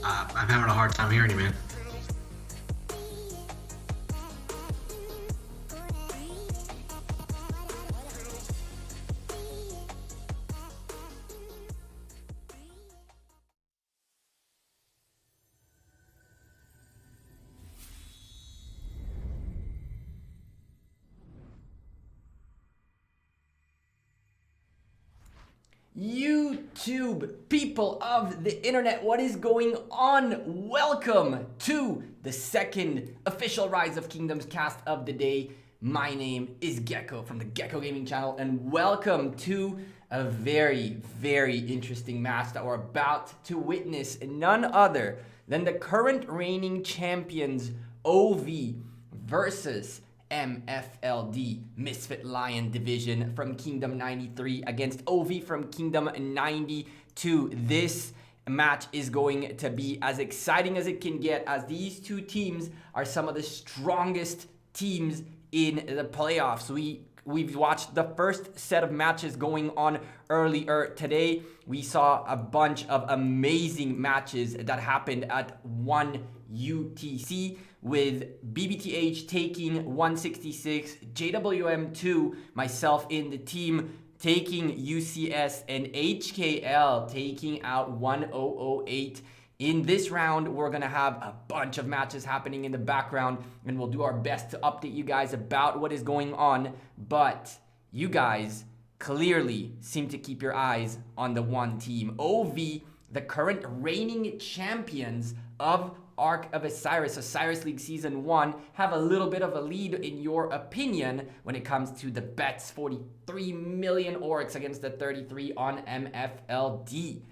I'm having a hard time hearing you, man. YouTube people of the internet, what is going on? Welcome to the second official Rise of Kingdoms cast of the day. My name is Gecko from the Gecko Gaming channel, and welcome to a very, very interesting match that we're about to witness. None other than the current reigning champions OV versus MFLD, Misfit Lion Division from Kingdom 93 against OV from Kingdom 92. This match is going to be as exciting as it can get, as these two teams are some of the strongest teams in the playoffs. We've watched the first set of matches going on earlier today. We saw a bunch of amazing matches that happened at 1 UTC, with BBTH taking 166, JWM2, myself in the team taking UCS, and HKL taking out 1008. In this round, we're going to have a bunch of matches happening in the background, and we'll do our best to update you guys about what is going on. But you guys clearly seem to keep your eyes on the one team. OV, the current reigning champions of Arc of Osiris, Osiris League Season 1, have a little bit of a lead in your opinion when it comes to the bets. 43 million orcs against the 33 on MFLD.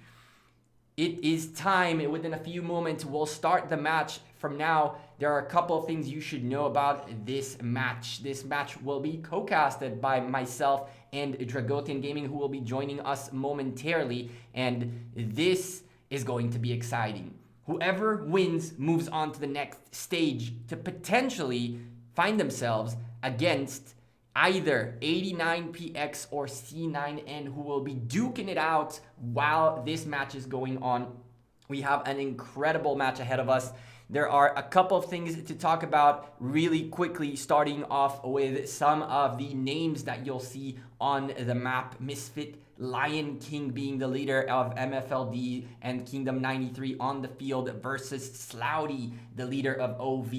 It is time. Within a few moments, we'll start the match. From now, there are a couple of things you should know about this match. This match will be co-casted by myself and Dragotian Gaming, who will be joining us momentarily, and this is going to be exciting. Whoever wins moves on to the next stage to potentially find themselves against either 89PX or C9N, who will be duking it out while this match is going on. We have an incredible match ahead of us. There are a couple of things to talk about really quickly, starting off with some of the names that you'll see on the map. Misfit Lion King being the leader of MFLD and Kingdom 93 on the field versus Slouty, the leader of OV.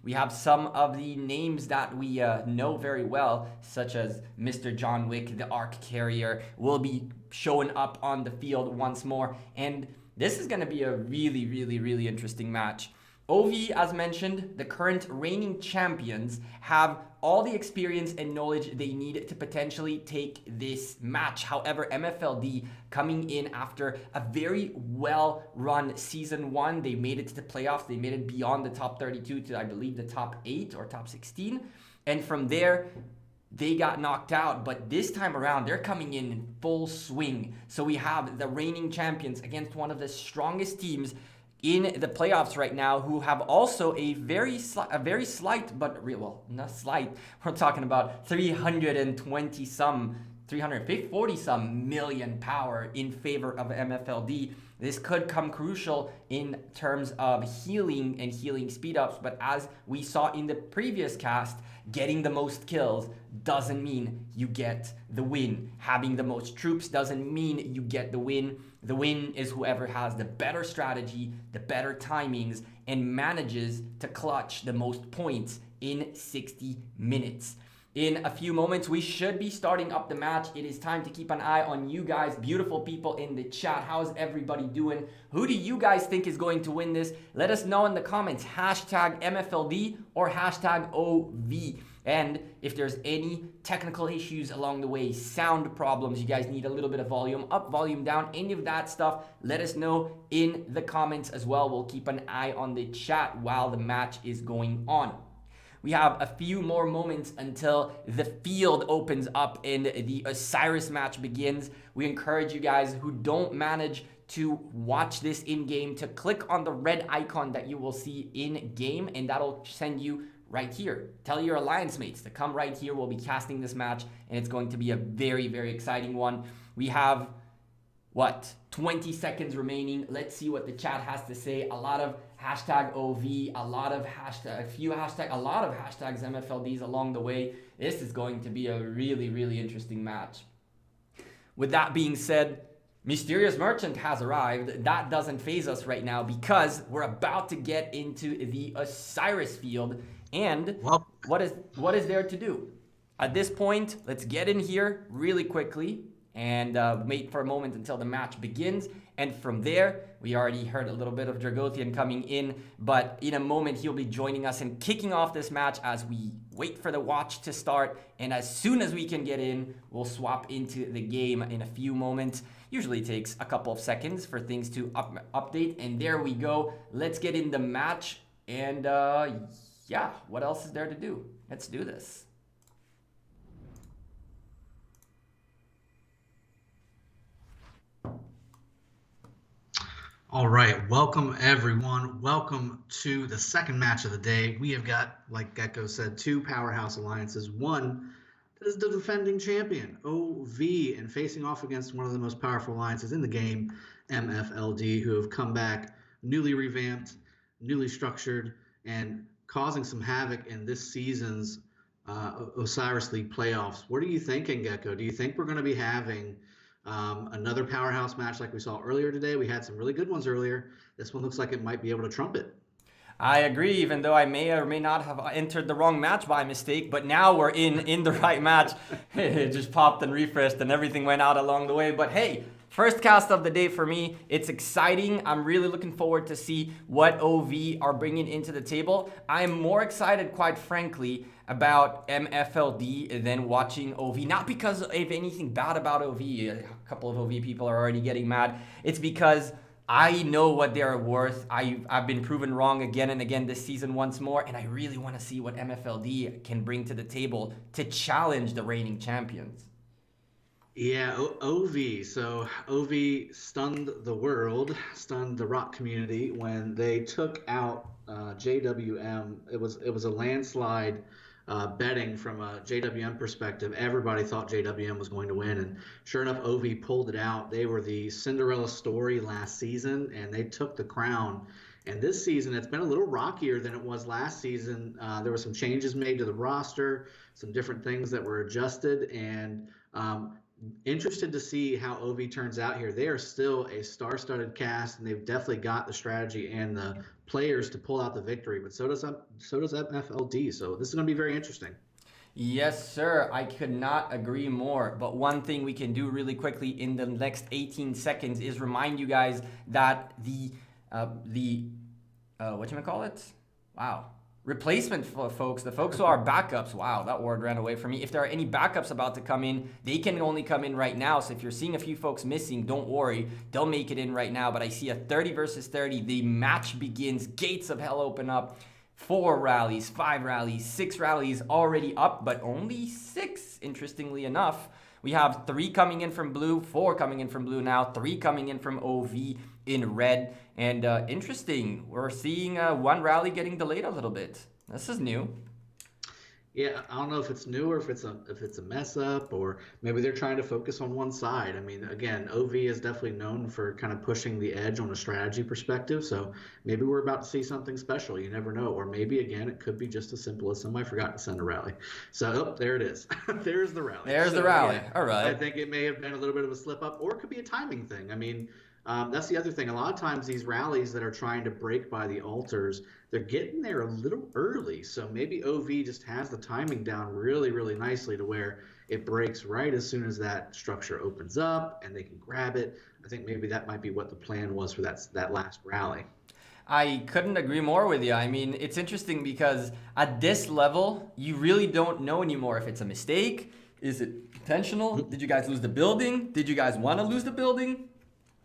We have some of the names that we know very well, such as Mr. John Wick, the Arc Carrier, will be showing up on the field once more. And this is going to be a really, really, really interesting match. OV, as mentioned, the current reigning champions, have all the experience and knowledge they need to potentially take this match. However, MFLD, coming in after a very well-run Season 1, they made it to the playoffs. They made it beyond the top 32 to, I believe, the top 8 or top 16. And from there, they got knocked out. But this time around, they're coming in full swing. So we have the reigning champions against one of the strongest teams in the playoffs right now, who have also a very slight, but real, well, not slight, we're talking about 340 some million power in favor of MFLD. This could come crucial in terms of healing and healing speed ups, but as we saw in the previous cast, getting the most kills doesn't mean you get the win. Having the most troops doesn't mean you get the win. The win is whoever has the better strategy, the better timings, and manages to clutch the most points in 60 minutes. In a few moments, we should be starting up the match. It is time to keep an eye on you guys, beautiful people in the chat. How's everybody doing? Who do you guys think is going to win this? Let us know in the comments. Hashtag MFLD or hashtag OV. And if there's any technical issues along the way, sound problems, you guys need a little bit of volume up, volume down, any of that stuff, let us know in the comments as well. We'll keep an eye on the chat while the match is going on. We have a few more moments until the field opens up and the Osiris match begins. We encourage you guys who don't manage to watch this in-game to click on the red icon that you will see in-game, and that'll send you right here. Tell your alliance mates to come right here. We'll be casting this match, and it's going to be a very, very exciting one. We have, what, 20 seconds remaining. Let's see what the chat has to say. A lot of hashtag OV, a lot of hashtags MFLDs along the way. This is going to be a really, really interesting match. With that being said, Mysterious Merchant has arrived. That doesn't phase us right now because we're about to get into the Osiris field. And what is there to do? At this point, let's get in here really quickly and wait for a moment until the match begins. And from there, we already heard a little bit of Dragothian coming in, but in a moment, he'll be joining us and kicking off this match as we wait for the watch to start. And as soon as we can get in, we'll swap into the game in a few moments. Usually takes a couple of seconds for things to update. And there we go. Let's get in the match. And yeah, what else is there to do? Let's do this. All right, welcome everyone. Welcome to the second match of the day. We have got, like Gecko said, two powerhouse alliances. One is the defending champion, OV, and facing off against one of the most powerful alliances in the game, MFLD, who have come back newly revamped, newly structured, and causing some havoc in this season's Osiris League playoffs. What are you thinking, Gecko? Do you think we're going to be having another powerhouse match like we saw earlier today? We had some really good ones earlier. This one looks like it might be able to trump it. I agree, even though I may or may not have entered the wrong match by mistake, but now we're in the right match. It just popped and refreshed and everything went out along the way. But hey, first cast of the day for me. It's exciting. I'm really looking forward to see what OV are bringing into the table. I'm more excited, quite frankly, about MFLD than watching OV. Not because of anything bad about OV. A couple of OV people are already getting mad. It's because I know what they're worth. I've been proven wrong again and again this season once more, and I really want to see what MFLD can bring to the table to challenge the reigning champions. Yeah, OV. So OV stunned the world, stunned the rock community when they took out JWM. It was a landslide betting from a JWM perspective. Everybody thought JWM was going to win, and sure enough, OV pulled it out. They were the Cinderella story last season, and they took the crown. And this season, it's been a little rockier than it was last season. There were some changes made to the roster, some different things that were adjusted, and interested to see how OV turns out here. They are still a star-studded cast, and they've definitely got the strategy and the players to pull out the victory. But so does MFLD. So this is going to be very interesting. Yes, sir. I could not agree more. But one thing we can do really quickly in the next 18 seconds is remind you guys that the whatchamacallit? Wow. Replacement folks, the folks who are backups, wow, that word ran away from me. If there are any backups about to come in, they can only come in right now. So if you're seeing a few folks missing, don't worry. They'll make it in right now. But I see a 30 versus 30. The match begins. Gates of hell open up. 4 rallies, 5 rallies, 6 rallies already up, but only 6, interestingly enough. We have 3 coming in from blue, 4 coming in from blue now, 3 coming in from OV in red. And interesting, we're seeing 1 rally getting delayed a little bit. This is new. Yeah, I don't know if it's new or if it's a mess up, or maybe they're trying to focus on one side. I mean, again, OV is definitely known for kind of pushing the edge on a strategy perspective. So maybe we're about to see something special. You never know. Or maybe, again, it could be just as simple as somebody forgot to send a rally. So, there it is. There's the rally. There's the rally. Yeah, all right. I think it may have been a little bit of a slip up, or it could be a timing thing. I mean, that's the other thing. A lot of times these rallies that are trying to break by the altars, they're getting there a little early. So maybe OV just has the timing down really, really nicely to where it breaks right as soon as that structure opens up and they can grab it. I think maybe that might be what the plan was for that last rally. I couldn't agree more with you. I mean, it's interesting because at this level, you really don't know anymore if it's a mistake. Is it intentional? Did you guys lose the building? Did you guys want to lose the building?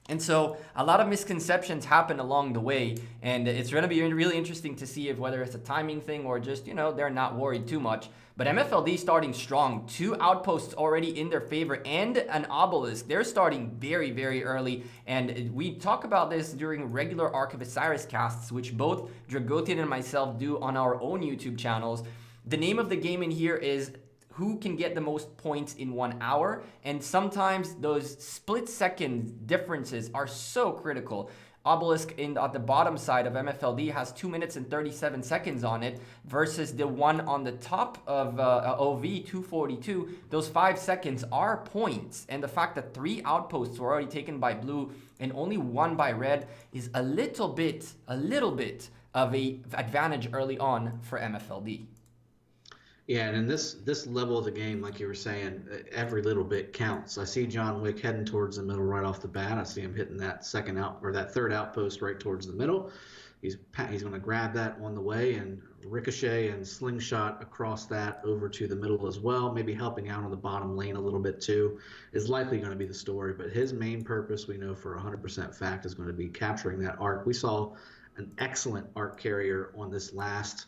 And so a lot of misconceptions happen along the way, and it's going to be really interesting to see if whether it's a timing thing or just, they're not worried too much. But MFLD starting strong, 2 outposts already in their favor and an obelisk. They're starting very, very early, and we talk about this during regular Ark of Osiris casts, which both Dragothian and myself do on our own YouTube channels. The name of the game in here is who can get the most points in 1 hour. And sometimes those split second differences are so critical. Obelisk at the bottom side of MFLD has 2 minutes and 37 seconds on it versus the one on the top of OV 242. Those 5 seconds are points, and the fact that 3 outposts were already taken by blue and only 1 by red is a little bit of a advantage early on for MFLD. Yeah, and in this level of the game, like you were saying, every little bit counts. I see John Wick heading towards the middle right off the bat. I see him hitting that second out or that third outpost right towards the middle. He's going to grab that on the way and ricochet and slingshot across that over to the middle as well. Maybe helping out on the bottom lane a little bit too is likely going to be the story. But his main purpose, we know for 100% fact, is going to be capturing that arc. We saw an excellent arc carrier on this last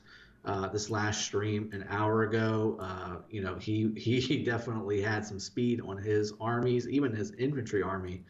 stream an hour ago. He definitely had some speed on his armies. Even his infantry army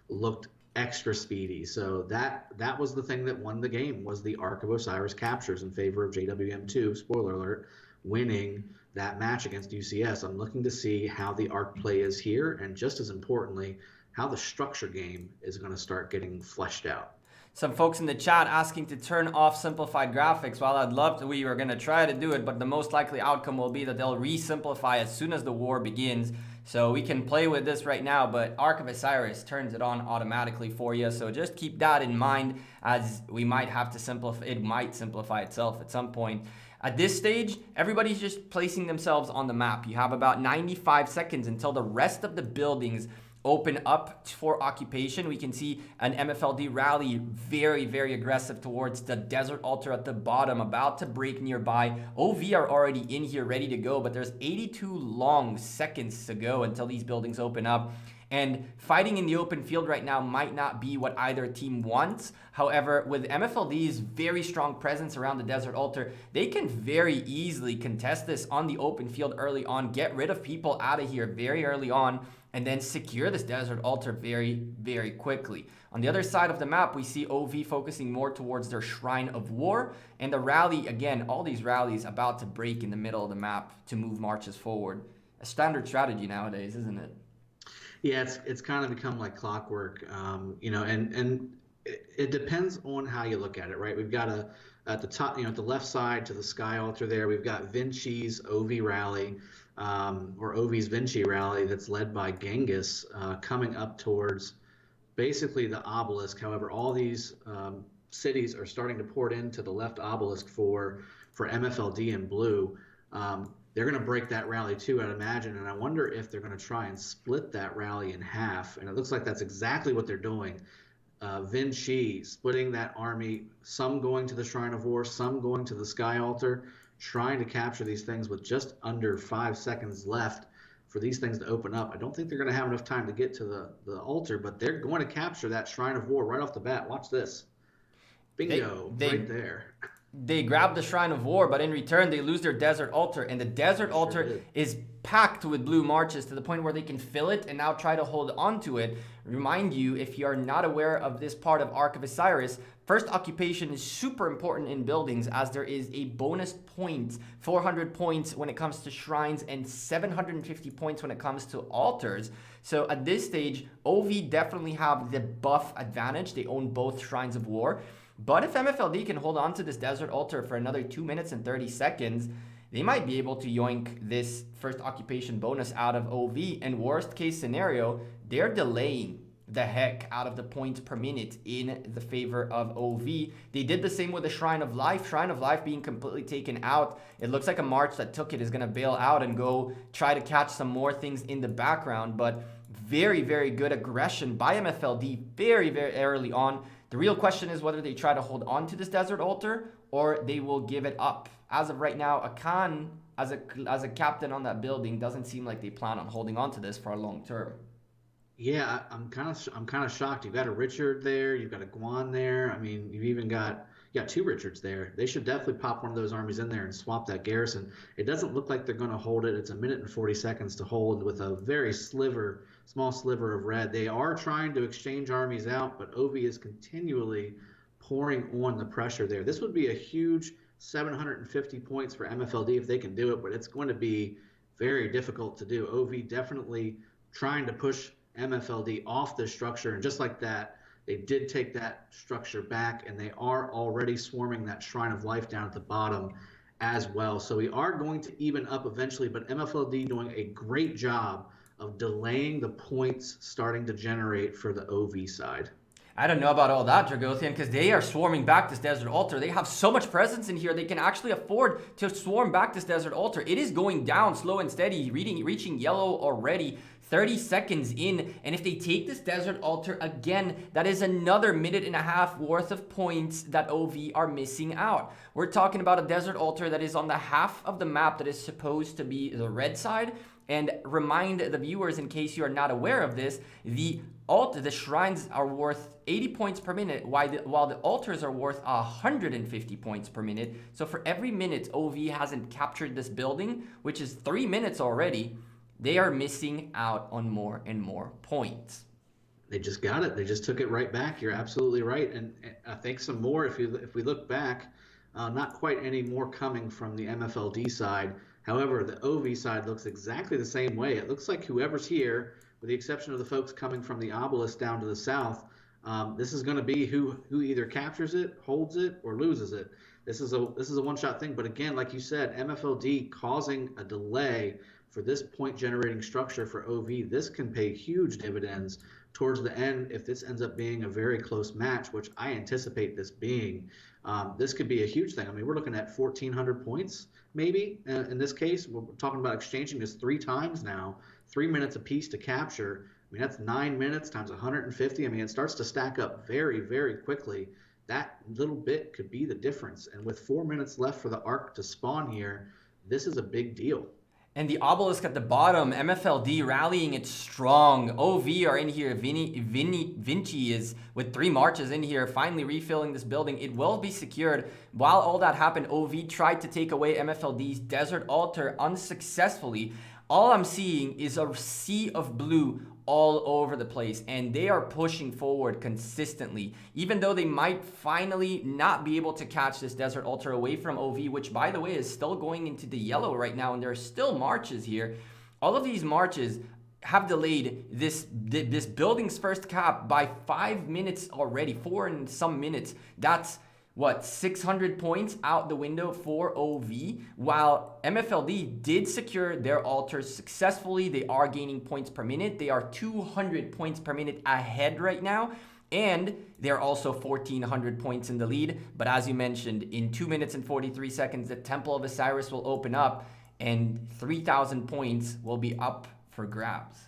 looked extra speedy. So that was the thing that won the game, was the Ark of Osiris captures in favor of JWM2, spoiler alert, winning that match against UCS. I'm looking to see how the Ark play is here, and just as importantly, how the structure game is going to start getting fleshed out. Some folks in the chat asking to turn off simplified graphics. Well, I'd love to. We were going to try to do it, but the most likely outcome will be that they'll re-simplify as soon as the war begins. So we can play with this right now, but Ark of Osiris turns it on automatically for you. So just keep that in mind, as we might have to simplify. It might simplify itself at some point. At this stage, everybody's just placing themselves on the map. You have about 95 seconds until the rest of the buildings open up for occupation. We can see an MFLD rally very, very aggressive towards the desert altar at the bottom, about to break nearby. OV are already in here ready to go, but there's 82 long seconds to go until these buildings open up. And fighting in the open field right now might not be what either team wants. However, with MFLD's very strong presence around the desert altar, they can very easily contest this on the open field early on, get rid of people out of here very early on, and then secure this desert altar very, very quickly. On the other side of the map, we see OV focusing more towards their Shrine of War, and the rally, again, all these rallies about to break in the middle of the map to move marches forward. A standard strategy nowadays, isn't it? Yeah, it's kind of become like clockwork, and it depends on how you look at it, right? We've got at the top, at the left side to the sky altar there, we've got Vinci's OV rally, or OV's Vinci rally that's led by Genghis, coming up towards basically the obelisk. However, all these cities are starting to pour into the left obelisk for MFLD in blue. They're going to break that rally too, I'd imagine, and I wonder if they're going to try and split that rally in half, and it looks like that's exactly what they're doing. Vinci splitting that army, some going to the Shrine of War, some going to the Sky Altar, trying to capture these things with just under 5 seconds left for these things to open up. I don't think they're going to have enough time to get to the altar, but they're going to capture that Shrine of War right off the bat. Watch this. Bingo, right there. They grab the Shrine of War, but in return, they lose their Desert Altar. And the Desert Altar is packed with blue marches to the point where they can fill it and now try to hold on to it. Remind you, if you are not aware of this part of Ark of Osiris, first occupation is super important in buildings, as there is a bonus point, 400 points when it comes to shrines and 750 points when it comes to altars. So at this stage, OV definitely have the buff advantage. They own both Shrines of War. But if MFLD can hold on to this Desert Altar for another 2 minutes and 30 seconds, they might be able to yoink this first occupation bonus out of OV. And worst case scenario, they're delaying the heck out of the points per minute in the favor of OV. They did the same with the Shrine of Life. Shrine of Life being completely taken out. It looks like a march that took it is going to bail out and go try to catch some more things in the background. But very, very good aggression by MFLD very, very early on. The real question is whether they try to hold on to this Desert Altar or they will give it up. As of right now, Akan, as a captain on that building, doesn't seem like they plan on holding on to this for a long term. Yeah, I'm kind of shocked. You've got a Richard there, you've got a Guan there. I mean, you've even got two Richards there. They should definitely pop one of those armies in there and swap that garrison. It doesn't look like they're going to hold it. It's 1 minute and 40 seconds to hold with a very small sliver of red. They are trying to exchange armies out, but OV is continually pouring on the pressure there. This would be a huge 750 points for MFLD if they can do it, but it's going to be very difficult to do. OV definitely trying to push MFLD off the structure, and just like that, they did take that structure back, and they are already swarming that Shrine of Life down at the bottom as well. So we are going to even up eventually, but MFLD doing a great job of delaying the points starting to generate for the OV side. I don't know about all that, Dragothian, because they are swarming back this Desert Altar. They have so much presence in here, they can actually afford to swarm back this Desert Altar. It is going down slow and steady, reaching yellow already. 30 seconds in, and if they take this Desert Altar again, that is another minute and a half worth of points that OV are missing out. We're talking about a Desert Altar that is on the half of the map that is supposed to be the red side. And remind the viewers, in case you are not aware of this, the shrines are worth 80 points per minute, while the altars are worth 150 points per minute. So for every minute OV hasn't captured this building, which is 3 minutes already, they are missing out on more and more points. They just got it. They just took it right back. You're absolutely right. And I think some more, if we look back, not quite any more coming from the MFLD side. However, the OV side looks exactly the same way. It looks like whoever's here, with the exception of the folks coming from the obelisk down to the south, this is going to be who either captures it, holds it, or loses it. This is a one-shot thing. But again, like you said, MFLD causing a delay for this point-generating structure for OV. This can pay huge dividends towards the end if this ends up being a very close match, which I anticipate this being. This could be a huge thing. I mean, we're looking at 1,400 points maybe in this case. We're talking about exchanging this 3 times now, 3 minutes apiece to capture. I mean, that's 9 minutes times 150. I mean, it starts to stack up very, very quickly. That little bit could be the difference. And with 4 minutes left for the arc to spawn here, this is a big deal. And the obelisk at the bottom, MFLD rallying it strong. OV are in here. Vinci is with 3 marches in here, finally refilling this building. It will be secured. While all that happened, OV tried to take away MFLD's Desert Altar unsuccessfully. All I'm seeing is a sea of blue all over the place, and they are pushing forward consistently, even though they might finally not be able to catch this Desert Altar away from OV, which, by the way, is still going into the yellow right now, and there are still marches here. All of these marches have delayed this building's first cap by 5 minutes already, 4 and some minutes. That's what, 600 points out the window for OV, while MFLD did secure their altars successfully. They are gaining points per minute. They are 200 points per minute ahead right now, and they're also 1,400 points in the lead. But as you mentioned, in 2 minutes and 43 seconds, the Temple of Osiris will open up, and 3,000 points will be up for grabs.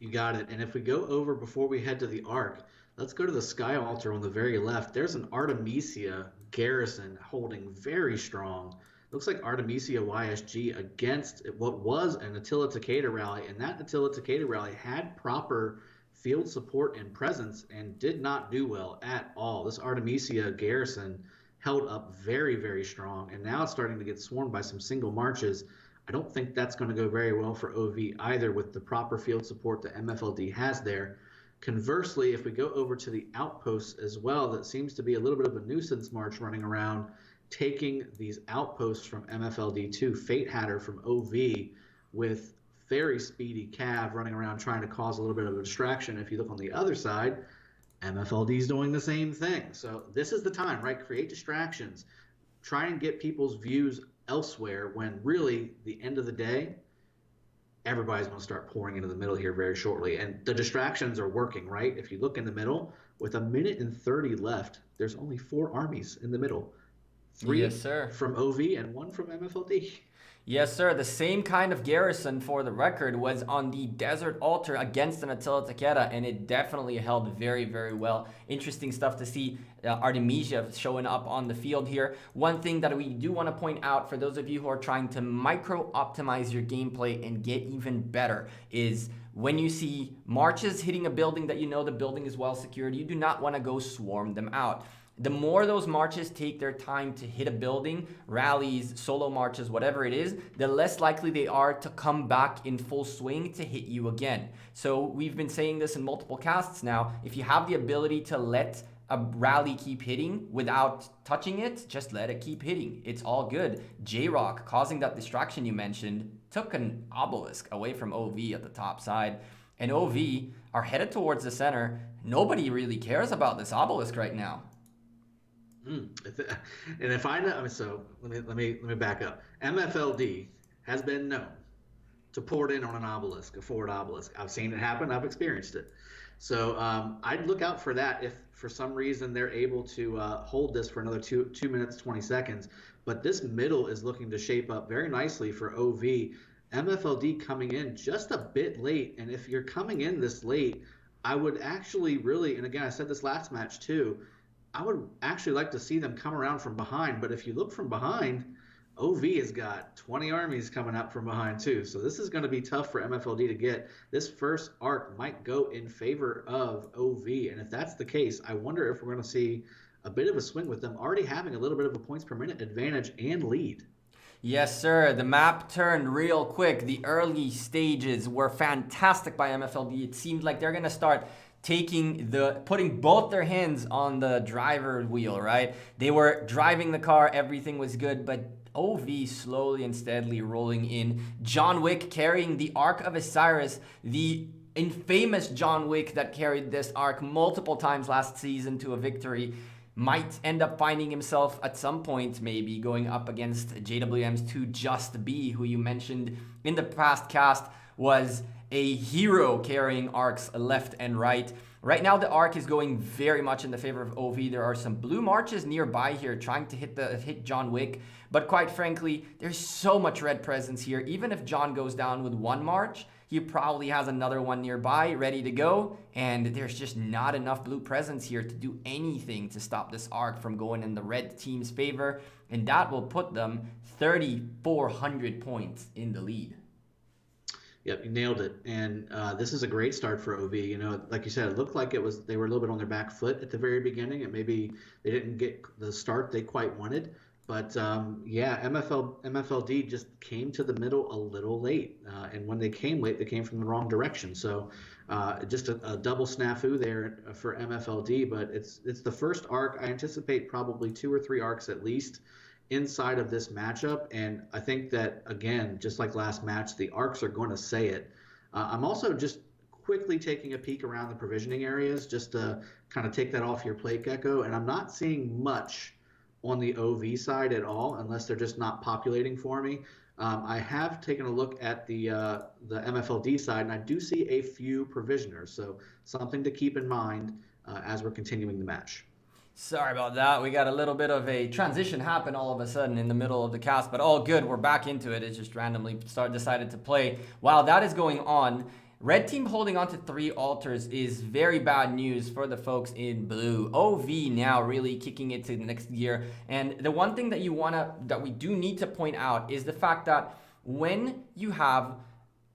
You got it. And if we go over before we head to the Ark, let's go to the Sky Altar on the very left. There's an Artemisia garrison holding very strong. Looks like Artemisia YSG against what was an Attila Takeda rally, and that Attila Takeda rally had proper field support and presence and did not do well at all. This Artemisia garrison held up very, very strong, and now it's starting to get swarmed by some single marches. I don't think that's going to go very well for OV either with the proper field support that MFLD has there. Conversely, if we go over to the outposts as well, that seems to be a little bit of a nuisance march running around, taking these outposts from MFLD2, Fate Hatter from OV with very speedy Cav running around trying to cause a little bit of a distraction. If you look on the other side, MFLD is doing the same thing. So this is the time, right? Create distractions. Try and get people's views elsewhere when really, the end of the day, everybody's going to start pouring into the middle here very shortly. And the distractions are working, right? If you look in the middle, with 1 minute and 30 left, there's only 4 armies in the middle. 3 yes, sir. From OV and 1 from MFLD. Yes, sir. The same kind of garrison, for the record, was on the Desert Altar against an Attila Takeda, and it definitely held very, very well. Interesting stuff to see Artemisia showing up on the field here. One thing that we do want to point out for those of you who are trying to micro-optimize your gameplay and get even better is when you see marches hitting a building that you know the building is well secured, you do not want to go swarm them out. The more those marches take their time to hit a building, rallies, solo marches, whatever it is, the less likely they are to come back in full swing to hit you again. So we've been saying this in multiple casts now. If you have the ability to let a rally keep hitting without touching it, just let it keep hitting. It's all good. J-Rock, causing that distraction you mentioned, took an obelisk away from OV at the top side. And OV are headed towards the center. Nobody really cares about this obelisk right now. And if I know, so let me back up. MFLD has been known to pour it in on an obelisk, a forward obelisk. I've seen it happen. I've experienced it. So I'd look out for that if for some reason they're able to hold this for another 2 minutes 20 seconds. But this middle is looking to shape up very nicely for OV. MFLD coming in just a bit late, and if you're coming in this late, I would actually really, and again I said this last match too, I would actually like to see them come around from behind. But if you look from behind, OV has got 20 armies coming up from behind too. So this is going to be tough for MFLD to get. This first arc might go in favor of OV. And if that's the case, I wonder if we're going to see a bit of a swing with them already having a little bit of a points per minute advantage and lead. Yes, sir. The map turned real quick. The early stages were fantastic by MFLD. It seemed like they're going to start putting both their hands on the driver wheel, right? They were driving the car, everything was good, but OV slowly and steadily rolling in. John Wick carrying the Ark of Osiris, the infamous John Wick that carried this arc multiple times last season to a victory, might end up finding himself at some point maybe going up against JWM's 2 Just Be, who you mentioned in the past cast was a hero carrying arcs left and right. Right now the arc is going very much in the favor of OV. There are some blue marches nearby here trying to hit John Wick, but quite frankly, there's so much red presence here. Even if John goes down with one march, he probably has another one nearby ready to go, and there's just not enough blue presence here to do anything to stop this arc from going in the red team's favor, and that will put them 3,400 points in the lead. Yep, you nailed it. And this is a great start for OV. You know, like you said, it looked like they were a little bit on their back foot at the very beginning, and maybe they didn't get the start they quite wanted. But yeah, MFLD just came to the middle a little late, and when they came late, they came from the wrong direction. So just a double snafu there for MFLD. But it's the first arc. I anticipate probably 2 or 3 arcs at least inside of this matchup, and I think that again, just like last match, the arcs are going to say it. I'm also just quickly taking a peek around the provisioning areas just to kind of take that off your plate, Gecko, and I'm not seeing much on the OV side at all, unless they're just not populating for me. I have taken a look at the MFLD side, and I do see a few provisioners, so something to keep in mind as we're continuing the match. Sorry about that. We got a little bit of a transition happen all of a sudden in the middle of the cast, but all good. We're back into it. It just randomly decided to play. While that is going on, red team holding on to 3 altars is very bad news for the folks in blue. OV now really kicking it to the next gear. And the one thing that we do need to point out is the fact that when you have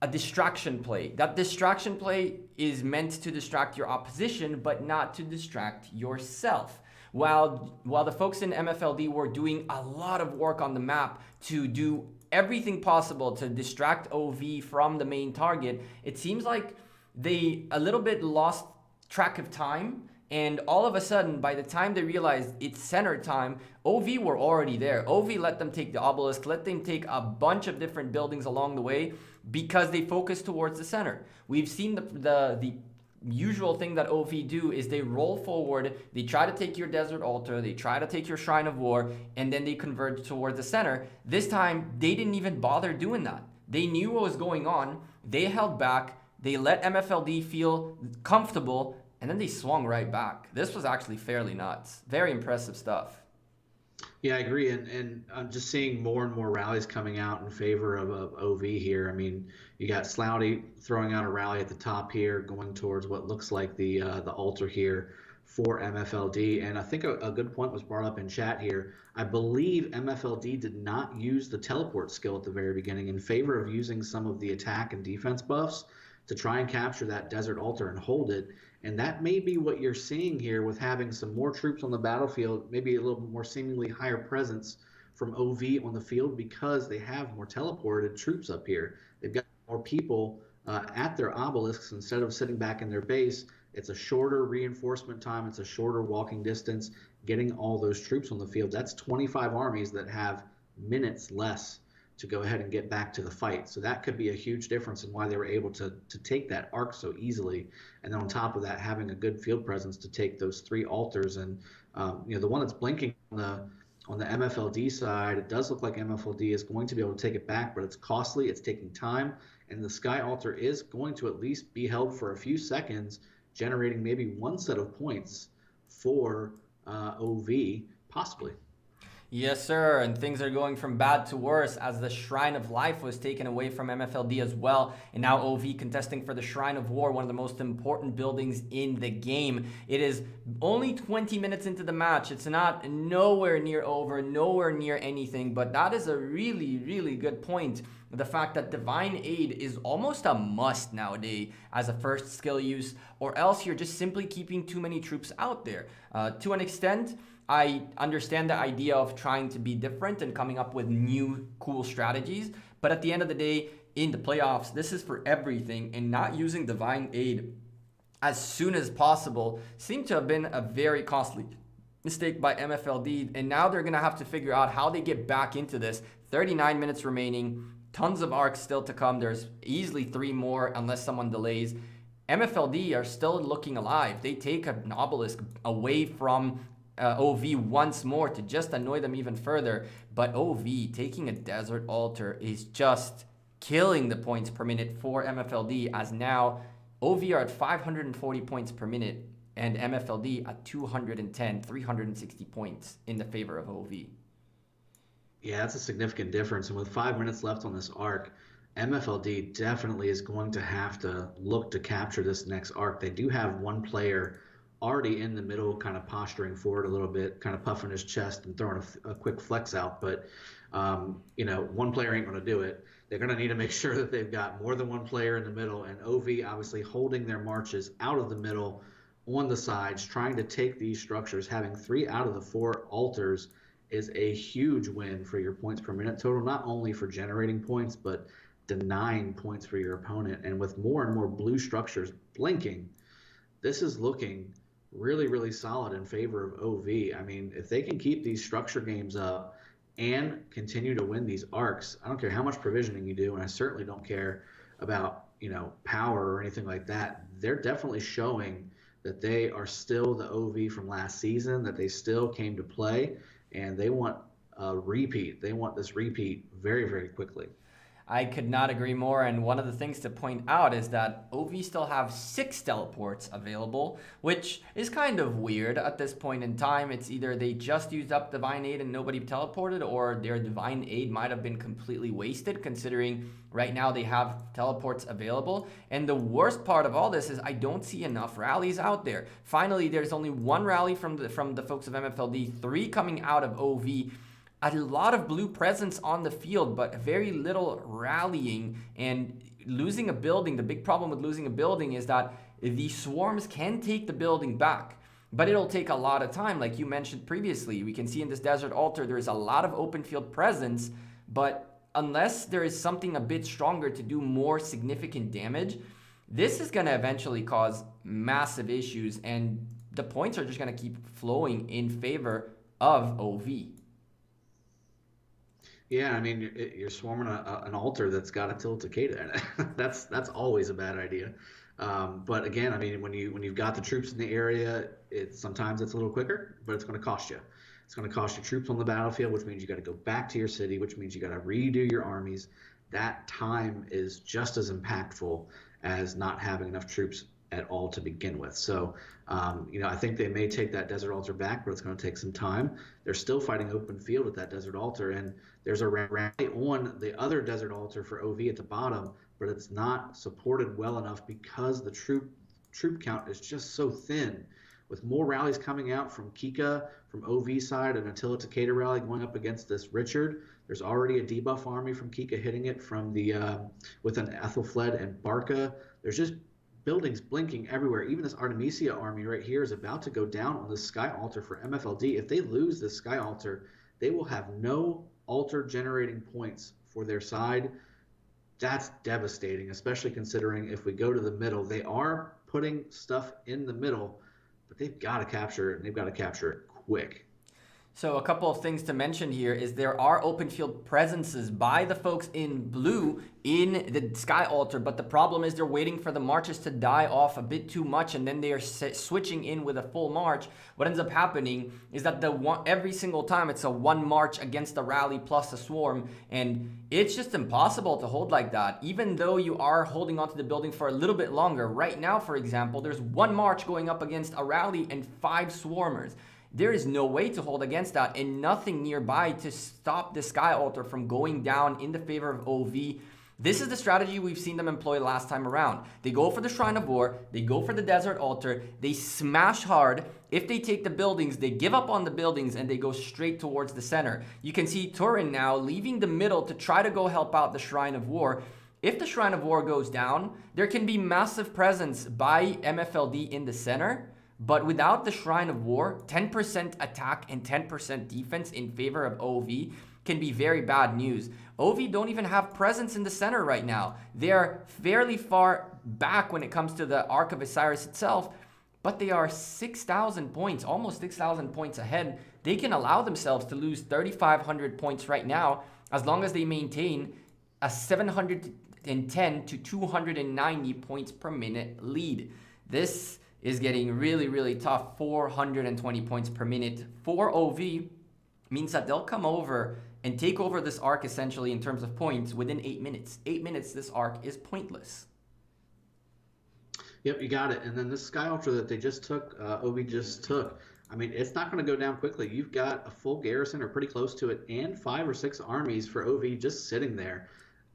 a distraction play, that distraction play is meant to distract your opposition, but not to distract yourself. While the folks in MFLD were doing a lot of work on the map to do everything possible to distract OV from the main target, it seems like they a little bit lost track of time, and all of a sudden, by the time they realized it's center time, OV were already there. OV let them take the obelisk, let them take a bunch of different buildings along the way because they focused towards the center. We've seen the usual thing that OV do is they roll forward, they try to take your desert altar, they try to take your shrine of war, and then they converge towards the center. This time, they didn't even bother doing that. They knew what was going on, they held back, they let MFLD feel comfortable, and then they swung right back. This was actually fairly nuts. Very impressive stuff. Yeah, I agree, and I'm just seeing more and more rallies coming out in favor of OV here. I mean, you got Slouty throwing out a rally at the top here, going towards what looks like the altar here for MFLD, and I think a good point was brought up in chat here. I believe MFLD did not use the teleport skill at the very beginning in favor of using some of the attack and defense buffs to try and capture that desert altar and hold it. And that may be what you're seeing here with having some more troops on the battlefield, maybe a little more seemingly higher presence from OV on the field because they have more teleported troops up here. They've got more people at their obelisks instead of sitting back in their base. It's a shorter reinforcement time. It's a shorter walking distance. Getting all those troops on the field, that's 25 armies that have minutes less to go ahead and get back to the fight. So that could be a huge difference in why they were able to take that arc so easily. And then on top of that, having a good field presence to take those 3 altars. And the one that's blinking on the MFLD side, it does look like MFLD is going to be able to take it back, but it's costly, it's taking time, and the Sky Altar is going to at least be held for a few seconds, generating maybe 1 set of points for OV, possibly. Yes, sir, and things are going from bad to worse as the Shrine of Life was taken away from MFLD as well, and now OV contesting for the Shrine of War, one of the most important buildings in the game. It is only 20 minutes into the match. It's not nowhere near over, nowhere near anything, but that is a really, really good point. The fact that Divine Aid is almost a must nowadays as a first skill use, or else you're just simply keeping too many troops out there. To an extent, I understand the idea of trying to be different and coming up with new cool strategies, but at the end of the day, in the playoffs, this is for everything, and not using Divine Aid as soon as possible seemed to have been a very costly mistake by MFLD, and now they're going to have to figure out how they get back into this. 39 minutes remaining, tons of arcs still to come. There's easily 3 more unless someone delays. MFLD are still looking alive. They take an obelisk away from OV once more to just annoy them even further, but OV taking a desert altar is just killing the points per minute for MFLD, as now OV are at 540 points per minute and MFLD at 210, 360 points in the favor of OV. Yeah, that's a significant difference, and with 5 minutes left on this arc, MFLD definitely is going to have to look to capture this next arc. They do have one player already in the middle, kind of posturing forward a little bit, kind of puffing his chest and throwing a quick flex out. But, one player ain't going to do it. They're going to need to make sure that they've got more than one player in the middle, and OV obviously holding their marches out of the middle on the sides, trying to take these structures. Having 3 out of the 4 altars is a huge win for your points per minute total, not only for generating points, but denying points for your opponent. And with more and more blue structures blinking, this is looking really, really solid in favor of OV. I mean, if they can keep these structure games up and continue to win these arcs, I don't care how much provisioning you do, and I certainly don't care about, power or anything like that. They're definitely showing that they are still the OV from last season, that they still came to play, and they want a repeat. They want this repeat very, very quickly. I could not agree more, and one of the things to point out is that OV still have 6 teleports available, which is kind of weird at this point in time. It's either they just used up Divine Aid and nobody teleported, or their Divine Aid might have been completely wasted, considering right now they have teleports available. And the worst part of all this is I don't see enough rallies out there. Finally, there's only 1 rally from the folks of MFLD, 3 coming out of OV. A lot of blue presence on the field, but very little rallying, and losing a building. The big problem with losing a building is that the swarms can take the building back, but it'll take a lot of time. Like you mentioned previously, we can see in this desert altar, there's a lot of open field presence, but unless there is something a bit stronger to do more significant damage, this is going to eventually cause massive issues, and the points are just going to keep flowing in favor of OV. Yeah, I mean, you're swarming an altar that's got a Tilted-Cicada in it. That's always a bad idea. But again, I mean, when you've got the troops in the area, sometimes it's a little quicker, but it's going to cost you. It's going to cost you troops on the battlefield, which means you got to go back to your city, which means you got to redo your armies. That time is just as impactful as not having enough troops at all to begin with. So, I think they may take that desert altar back, but it's going to take some time. They're still fighting open field at that desert altar, and there's a rally on the other desert altar for OV at the bottom, but it's not supported well enough because the troop count is just so thin with more rallies coming out from Kika, from OV side, and Attila Takeda rally going up against this Richard. There's already a debuff army from Kika hitting it from the with an Ethelfled and Barca. There's just buildings blinking everywhere. Even this Artemisia army right here is about to go down on the Sky Altar for MFLD. If they lose this Sky Altar, they will have no altar generating points for their side. That's devastating, especially considering if we go to the middle, they are putting stuff in the middle, but they've got to capture it, and they've got to capture it quick. So a couple of things to mention here is there are open field presences by the folks in blue in the Sky Altar, but the problem is they're waiting for the marches to die off a bit too much, and then they are switching in with a full march. What ends up happening is that every single time it's a one march against the rally plus a swarm, and it's just impossible to hold like that, even though you are holding onto the building for a little bit longer. Right now, for example, there's one march going up against a rally and 5 swarmers. There is no way to hold against that, and nothing nearby to stop the Sky Altar from going down in the favor of OV. This is the strategy we've seen them employ last time around. They go for the Shrine of War, they go for the Desert Altar, they smash hard. If they take the buildings, they give up on the buildings and they go straight towards the center. You can see Turin now leaving the middle to try to go help out the Shrine of War. If the Shrine of War goes down, there can be massive presence by MFLD in the center. But without the Shrine of War, 10% attack and 10% defense in favor of OV can be very bad news. OV don't even have presence in the center right now. They're fairly far back when it comes to the Ark of Osiris itself, but they are 6,000 points, almost 6,000 points ahead. They can allow themselves to lose 3,500 points right now as long as they maintain a 710 to 290 points per minute lead. This is getting really, really tough. 420 points per minute for OV means that they'll come over and take over this arc essentially in terms of points within 8 minutes. 8 minutes, this arc is pointless. Yep, you got it. And then this Sky Ultra that they just took, OV just took, I mean, it's not going to go down quickly. You've got a full garrison or pretty close to it and 5 or 6 armies for OV just sitting there.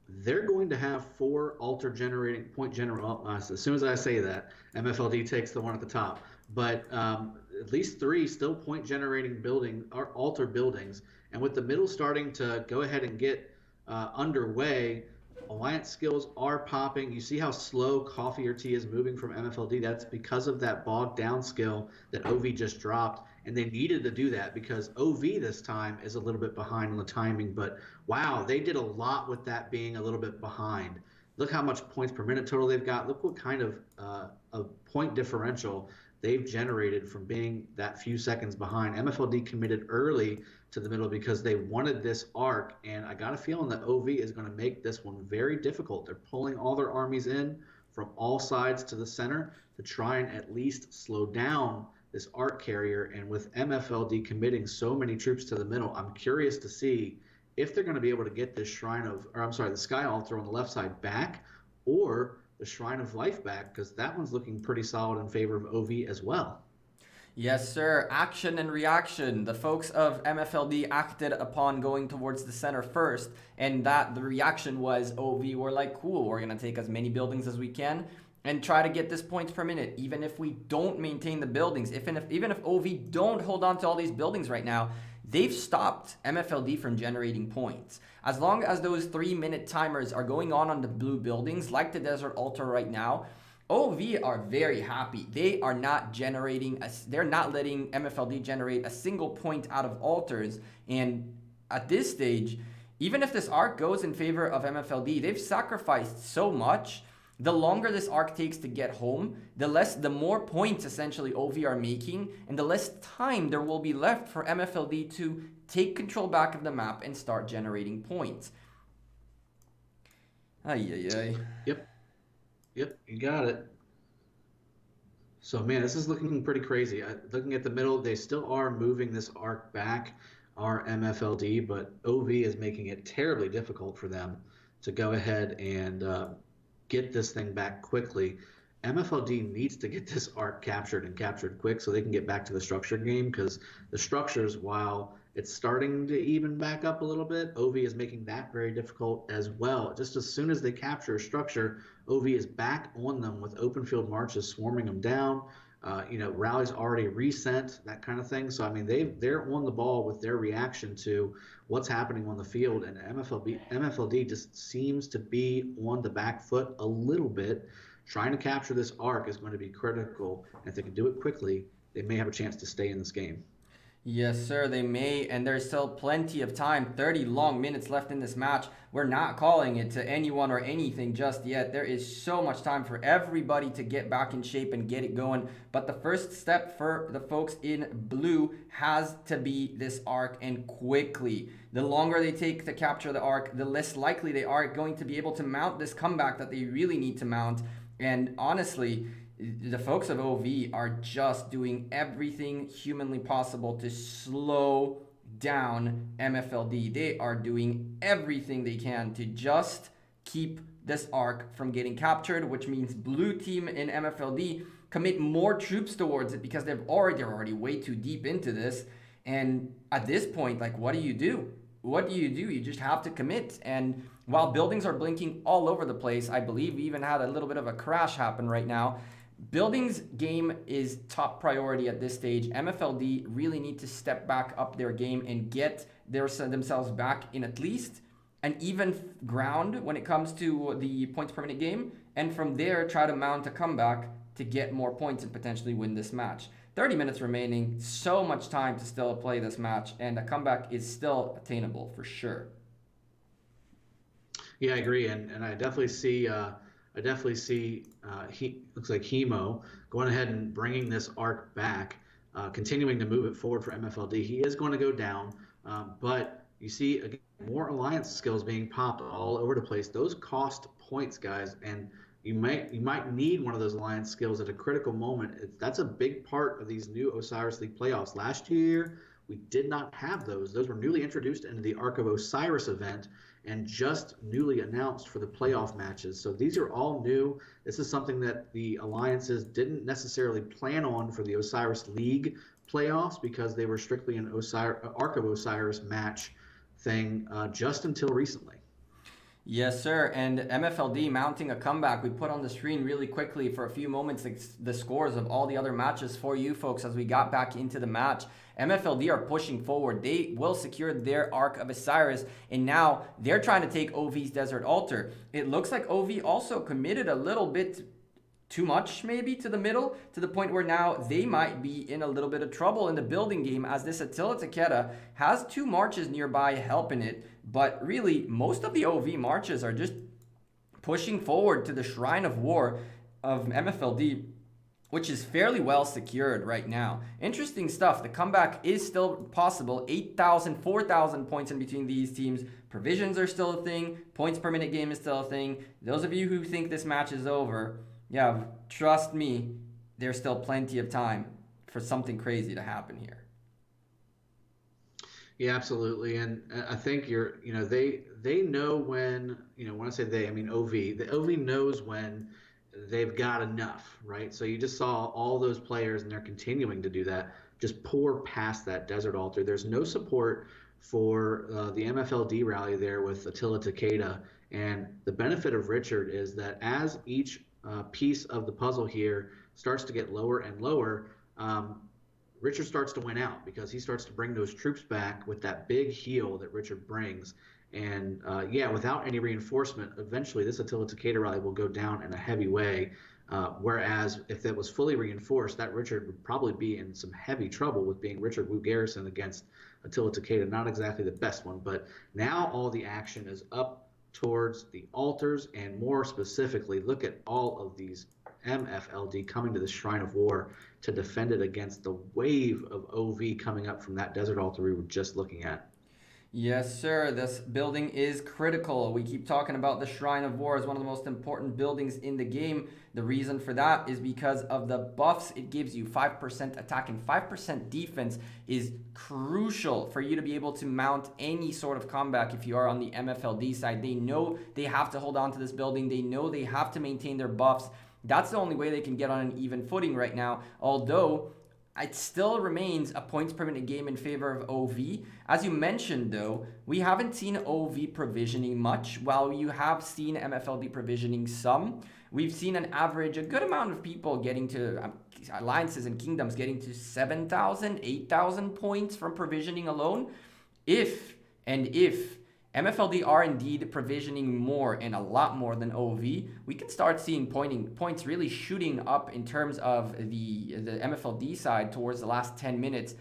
They're going to have 4 altar generating point general. As soon as I say that, MFLD takes the one at the top. But at least 3 still point generating building or altar buildings. And with the middle starting to go ahead and get underway, alliance skills are popping. You see how slow Coffee or Tea is moving from MFLD. That's because of that bogged down skill that OV just dropped. And they needed to do that because OV this time is a little bit behind on the timing. But wow, they did a lot with that being a little bit behind. Look how much points per minute total they've got. Look what kind of point differential they've generated from being that few seconds behind. MFLD committed early to the middle because they wanted this arc, and I got a feeling that OV is going to make this one very difficult. They're pulling all their armies in from all sides to the center to try and at least slow down this arc carrier. And with MFLD committing so many troops to the middle, I'm curious to see if they're going to be able to get this the Sky Altar on the left side back, or the Shrine of Life back, because that one's looking pretty solid in favor of OV as well. Yes, sir. Action and reaction. The folks of MFLD acted upon going towards the center first, and the reaction was OV were like, cool, we're going to take as many buildings as we can and try to get this points per minute, even if we don't maintain the buildings. Even if OV don't hold on to all these buildings right now, they've stopped MFLD from generating points. As long as those 3-minute timers are going on the blue buildings, like the Desert Altar right now, OV are very happy. They are not generating, they're not letting MFLD generate a single point out of altars. And at this stage, even if this arc goes in favor of MFLD, they've sacrificed so much. The longer this arc takes to get home, the more points essentially OV are making, and the less time there will be left for MFLD to take control back of the map and start generating points. Ay. Yep, you got it. So, man, this is looking pretty crazy. Looking at the middle, they still are moving this arc back, our MFLD, but OV is making it terribly difficult for them to go ahead and get this thing back quickly. MFLD needs to get this arc captured and captured quick so they can get back to the structure game, because the structures, while it's starting to even back up a little bit, OV is making that very difficult as well. Just as soon as they capture a structure, OV is back on them with open field marches swarming them down. Rallies already resent, that kind of thing. So I mean, they're on the ball with their reaction to what's happening on the field, and MFLD just seems to be on the back foot a little bit. Trying to capture this arc is going to be critical, and if they can do it quickly, they may have a chance to stay in this game. Yes, sir, they may, and there's still plenty of time. 30 long minutes left in this match. We're not calling it to anyone or anything just yet. There is so much time for everybody to get back in shape and get it going. But the first step for the folks in blue has to be this arc, and quickly. The longer they take to capture the arc, the less likely they are going to be able to mount this comeback that they really need to mount. And honestly, the folks of OV are just doing everything humanly possible to slow down MFLD. They are doing everything they can to just keep this arc from getting captured, which means blue team in MFLD commit more troops towards it because they're already way too deep into this. And at this point, like, what do you do? What do? You just have to commit. And while buildings are blinking all over the place, I believe we even had a little bit of a crash happen right now. Buildings game is top priority at this stage. MFLD really need to step back up their game and get themselves back in at least an even ground when it comes to the points per minute game. And from there, try to mount a comeback to get more points and potentially win this match. 30 minutes remaining, so much time to still play this match, and a comeback is still attainable for sure. Yeah, I agree, and I definitely see. He looks like Hemo going ahead and bringing this arc back, continuing to move it forward for MFLD. He is going to go down, but you see again, more alliance skills being popped all over the place. Those cost points, guys, and you might need one of those alliance skills at a critical moment. That's a big part of these new Osiris League playoffs. Last year, we did not have those. Those were newly introduced into the Arc of Osiris event and just newly announced for the playoff matches. So these are all new. This is something that the alliances didn't necessarily plan on for the Osiris League playoffs because they were strictly an Arc of Osiris match thing just until recently. Yes, sir. And MFLD mounting a comeback. We put on the screen really quickly for a few moments the scores of all the other matches for you folks as we got back into the match. MFLD are pushing forward. They will secure their Arc of Osiris, and now they're trying to take OV's Desert Altar. It looks like OV also committed a little bit too much maybe to the middle, to the point where now they might be in a little bit of trouble in the building game, as this Attila Takeda has 2 marches nearby helping it. But really, most of the OV marches are just pushing forward to the Shrine of War of MFLD, which is fairly well secured right now. Interesting stuff. The comeback is still possible. 8,000, 4,000 points in between these teams. Provisions are still a thing. Points per minute game is still a thing. Those of you who think this match is over, yeah, trust me, there's still plenty of time for something crazy to happen here. Yeah, absolutely, and I think they know when, when I say they, I mean OV. The OV knows when they've got enough, right? So you just saw all those players, and they're continuing to do that, just pour past that Desert Altar. There's no support for the MFLD rally there with Attila Takeda, and the benefit of Richard is that as each piece of the puzzle here starts to get lower and lower, Richard starts to win out because he starts to bring those troops back with that big heal that Richard brings. And without any reinforcement, eventually this Attila Takeda rally will go down in a heavy way. Whereas if that was fully reinforced, that Richard would probably be in some heavy trouble with being Richard Wu Garrison against Attila Takeda. Not exactly the best one, but now all the action is up towards the altars, and more specifically, look at all of these MFLD coming to the Shrine of War to defend it against the wave of OV coming up from that Desert Altar we were just looking at. Yes, sir. This building is critical. We keep talking about the Shrine of War as one of the most important buildings in the game. The reason for that is because of the buffs it gives you. 5% attack and 5% defense is crucial for you to be able to mount any sort of comeback if you are on the MFLD side. They know they have to hold on to this building. They know they have to maintain their buffs. That's the only way they can get on an even footing right now, although it still remains a points per minute game in favor of OV. As you mentioned, though, we haven't seen OV provisioning much, while you have seen MFLD provisioning some. we've seen an average, a good amount of people getting to alliances and kingdoms getting to 7,000, 8,000 points from provisioning alone. If MFLD are indeed provisioning more and a lot more than OV, we can start seeing points really shooting up in terms of the MFLD side towards the last 10 minutes.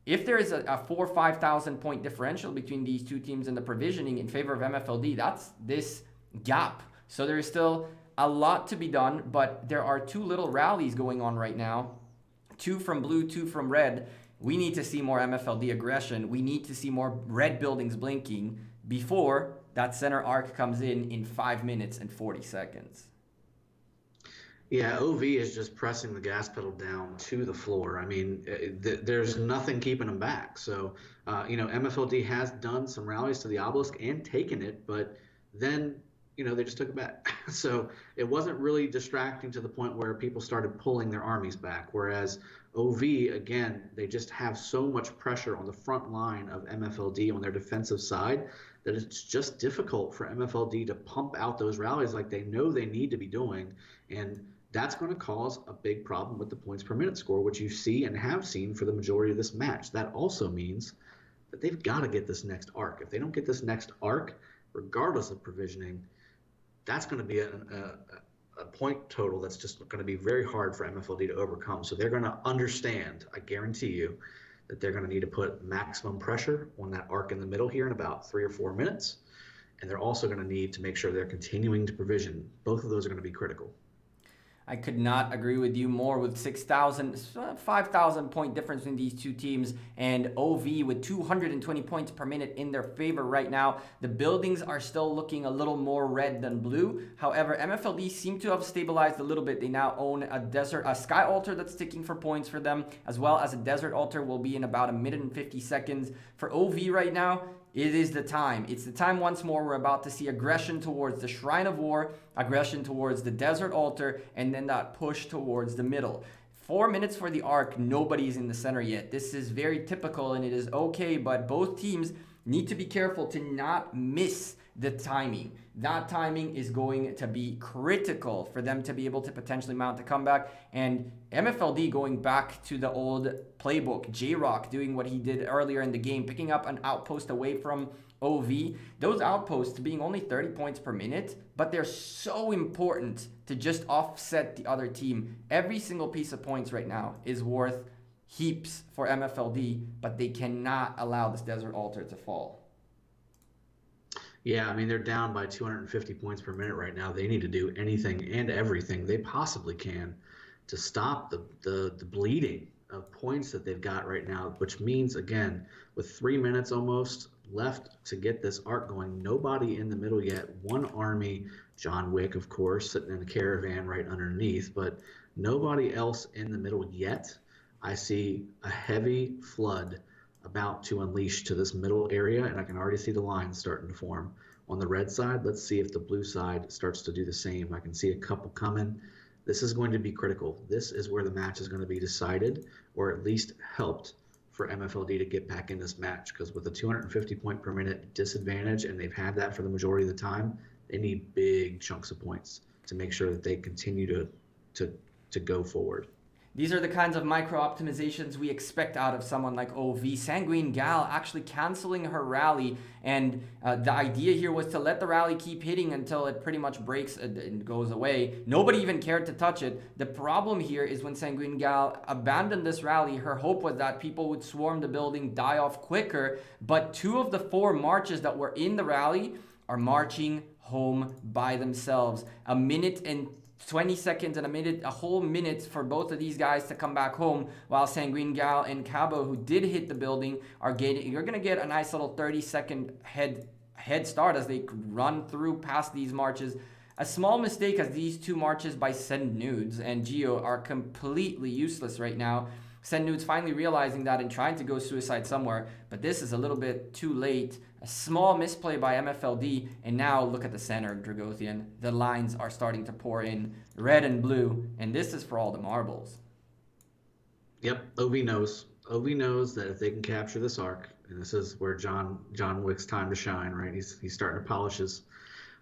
If there is a 4,000 or 5,000 point differential between these two teams in the provisioning in favor of MFLD, that's this gap. So there is still a lot to be done, but there are two little rallies going on right now. 2 from blue, 2 from red. We need to see more MFLD aggression. We need to see more red buildings blinking before that center arc comes in 5 minutes and 40 seconds. Yeah, OV is just pressing the gas pedal down to the floor. I mean, there's nothing keeping them back. So, MFLD has done some rallies to the obelisk and taken it, but then, they just took it back. So it wasn't really distracting to the point where people started pulling their armies back. Whereas OV, again, they just have so much pressure on the front line of MFLD on their defensive side that it's just difficult for MFLD to pump out those rallies like they know they need to be doing. And that's going to cause a big problem with the points per minute score, which you see and have seen for the majority of this match. That also means that they've got to get this next arc. If they don't get this next arc, regardless of provisioning, that's going to be a point total that's just going to be very hard for MFLD to overcome. So they're going to understand, I guarantee you, that they're going to need to put maximum pressure on that arc in the middle here in about 3 or 4 minutes. And they're also going to need to make sure they're continuing to provision. Both of those are going to be critical. I could not agree with you more. With 6,000, 5,000 point difference in these two teams, and OV with 220 points per minute in their favor right now. The buildings are still looking a little more red than blue. However, MFLD seem to have stabilized a little bit. They now own a sky altar that's ticking for points for them, as well as a desert altar will be in about 1 minute and 50 seconds. For OV right now, it is the time. It's the time once more. We're about to see aggression towards the Shrine of War, aggression towards the Desert Altar, and then that push towards the middle. 4 minutes for the arc. Nobody's in the center yet. This is very typical, and it is okay, but both teams need to be careful to not miss the timing. That timing is going to be critical for them to be able to potentially mount a comeback. And MFLD going back to the old playbook, J-Rock doing what he did earlier in the game, picking up an outpost away from OV. Those outposts being only 30 points per minute, but they're so important to just offset the other team. Every single piece of points right now is worth heaps for MFLD, but they cannot allow this Desert Altar to fall. Yeah, I mean, they're down by 250 points per minute right now. They need to do anything and everything they possibly can to stop the bleeding of points that they've got right now, which means, again, with 3 minutes almost left to get this arc going, nobody in the middle yet. One army, John Wick, of course, sitting in a caravan right underneath, but nobody else in the middle yet. I see a heavy flood about to unleash to this middle area, and I can already see the lines starting to form. On the red side, let's see if the blue side starts to do the same. I can see a couple coming. This is going to be critical. This is where the match is going to be decided, or at least helped, for MFLD to get back in this match, because with a 250 point per minute disadvantage, and they've had that for the majority of the time, they need big chunks of points to make sure that they continue to go forward. These are the kinds of micro optimizations we expect out of someone like OV. Sanguine Gal actually canceling her rally, and the idea here was to let the rally keep hitting until it pretty much breaks and goes away. Nobody even cared to touch it. The problem here is when Sanguine Gal abandoned this rally, her hope was that people would swarm the building, die off quicker, but 2 of the 4 marches that were in the rally are marching home by themselves. 1 minute and 20 seconds and a whole minute for both of these guys to come back home, while Sanguine Gal and Cabo, who did hit the building, you're going to get a nice little 30-second head start as they run through past these marches. A small mistake, as these 2 marches by Send Nudes and Geo are completely useless right now. Send Nudes finally realizing that and trying to go suicide somewhere, but this is a little bit too late. A small misplay by MFLD, and now look at the center, Dragothian. The lines are starting to pour in, red and blue, and this is for all the marbles. Yep, OV knows. OV knows that if they can capture this arc, and this is where John Wick's time to shine, right? He's starting to polish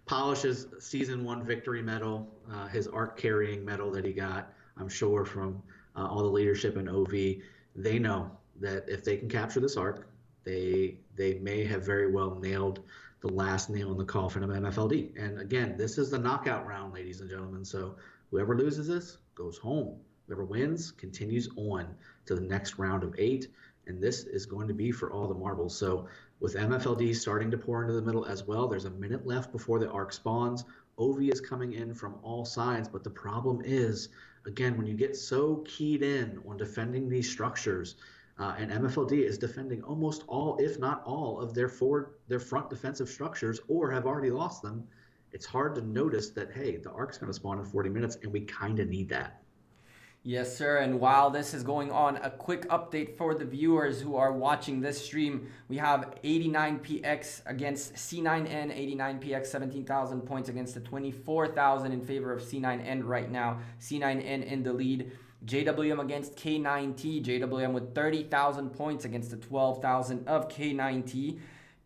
polishes season one victory medal, his arc carrying medal that he got, I'm sure from all the leadership in OV. They know that if they can capture this arc, they may have very well nailed the last nail in the coffin of MFLD. And again, this is the knockout round, ladies and gentlemen. So whoever loses this goes home. Whoever wins continues on to the next round of 8. And this is going to be for all the marbles. So with MFLD starting to pour into the middle as well, there's a minute left before the arc spawns. OV is coming in from all sides, but the problem is, again, when you get so keyed in on defending these structures, and MFLD is defending almost all, if not all, of their front defensive structures, or have already lost them, it's hard to notice that, hey, the arc's going to spawn in 40 minutes, and we kind of need that. Yes, sir. And while this is going on, a quick update for the viewers who are watching this stream. We have 89PX against C9N. 89PX, 17,000 points against the 24,000 in favor of C9N right now. C9N in the lead. JWM against K9T. JWM with 30,000 points against the 12,000 of K9T.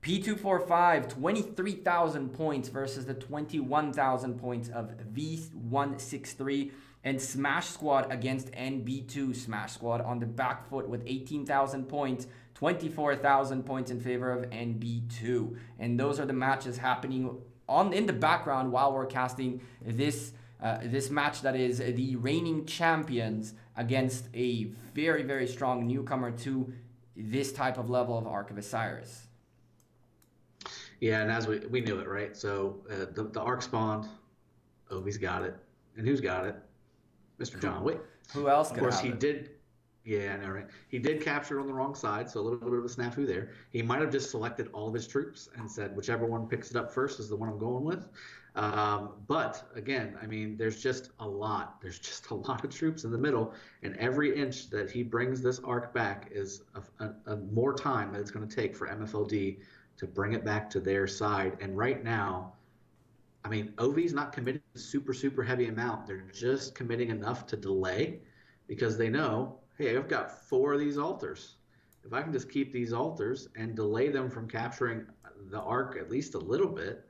P245, 23,000 points versus the 21,000 points of V163. And Smash Squad against NB2. Smash Squad on the back foot with 18,000 points, 24,000 points in favor of NB2. And those are the matches happening in the background while we're casting this match that is the reigning champions against a very, very strong newcomer to this type of level of Arc of Osiris. Yeah, and as we knew it, right? So the arc spawned. Ovi's got it. And who's got it? Mr. John Wick. Who else? Of course, he did. Yeah, I know, right? He did capture on the wrong side, so a little bit of a snafu there. He might have just selected all of his troops and said, whichever one picks it up first is the one I'm going with. But again, I mean, there's just a lot. There's just a lot of troops in the middle, and every inch that he brings this arc back is a more time that it's going to take for MFLD to bring it back to their side. And right now, I mean, OV's not committing a super heavy amount. They're just committing enough to delay because they know, hey, I've got 4 of these altars. If I can just keep these altars and delay them from capturing the arc at least a little bit,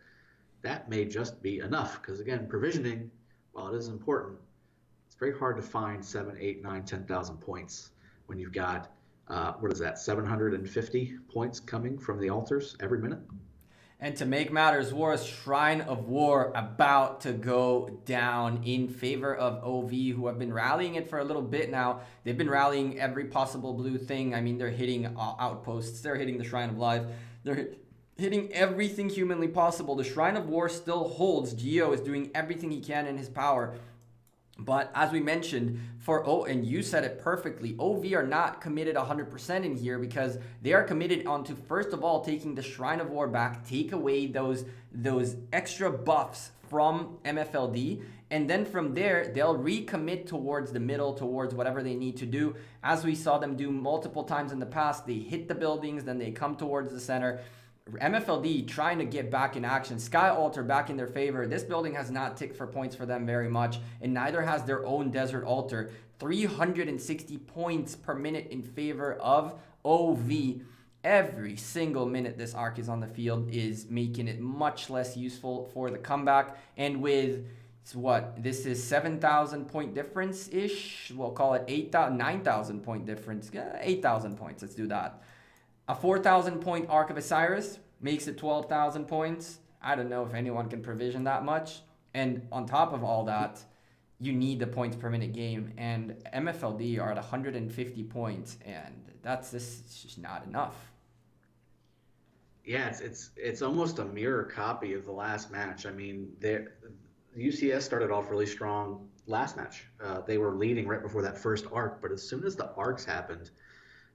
that may just be enough. Because again, provisioning, while it is important, it's very hard to find 7, 8, 9, 10,000 points when you've got, 750 points coming from the altars every minute. And to make matters worse, Shrine of War about to go down in favor of OV, who have been rallying it for a little bit now. They've been rallying every possible blue thing. I mean, they're hitting outposts. They're hitting the Shrine of Life. They're hitting everything humanly possible. The Shrine of War still holds. Geo is doing everything he can in his power. But as we mentioned, and you said it perfectly, OV are not committed 100% in here because they are committed onto, first of all, taking the Shrine of War back, take away those extra buffs from MFLD, and then from there, they'll recommit towards the middle, towards whatever they need to do. As we saw them do multiple times in the past, they hit the buildings, then they come towards the center. MFLD trying to get back in action. Sky Altar back in their favor. This building has not ticked for points for them very much, and neither has their own Desert Altar. 360 points per minute in favor of OV. Every single minute this arc is on the field is making it much less useful for the comeback. And with this is 7,000 point difference-ish. We'll call it 9,000 point difference. 8,000 points. Let's do that. A 4,000 point Arc of Osiris makes it 12,000 points. I don't know if anyone can provision that much. And on top of all that, you need the points per minute game. And MFLD are at 150 points, and this is just not enough. Yeah, it's almost a mirror copy of the last match. I mean, UCS started off really strong last match. They were leading right before that first arc, but as soon as the arcs happened,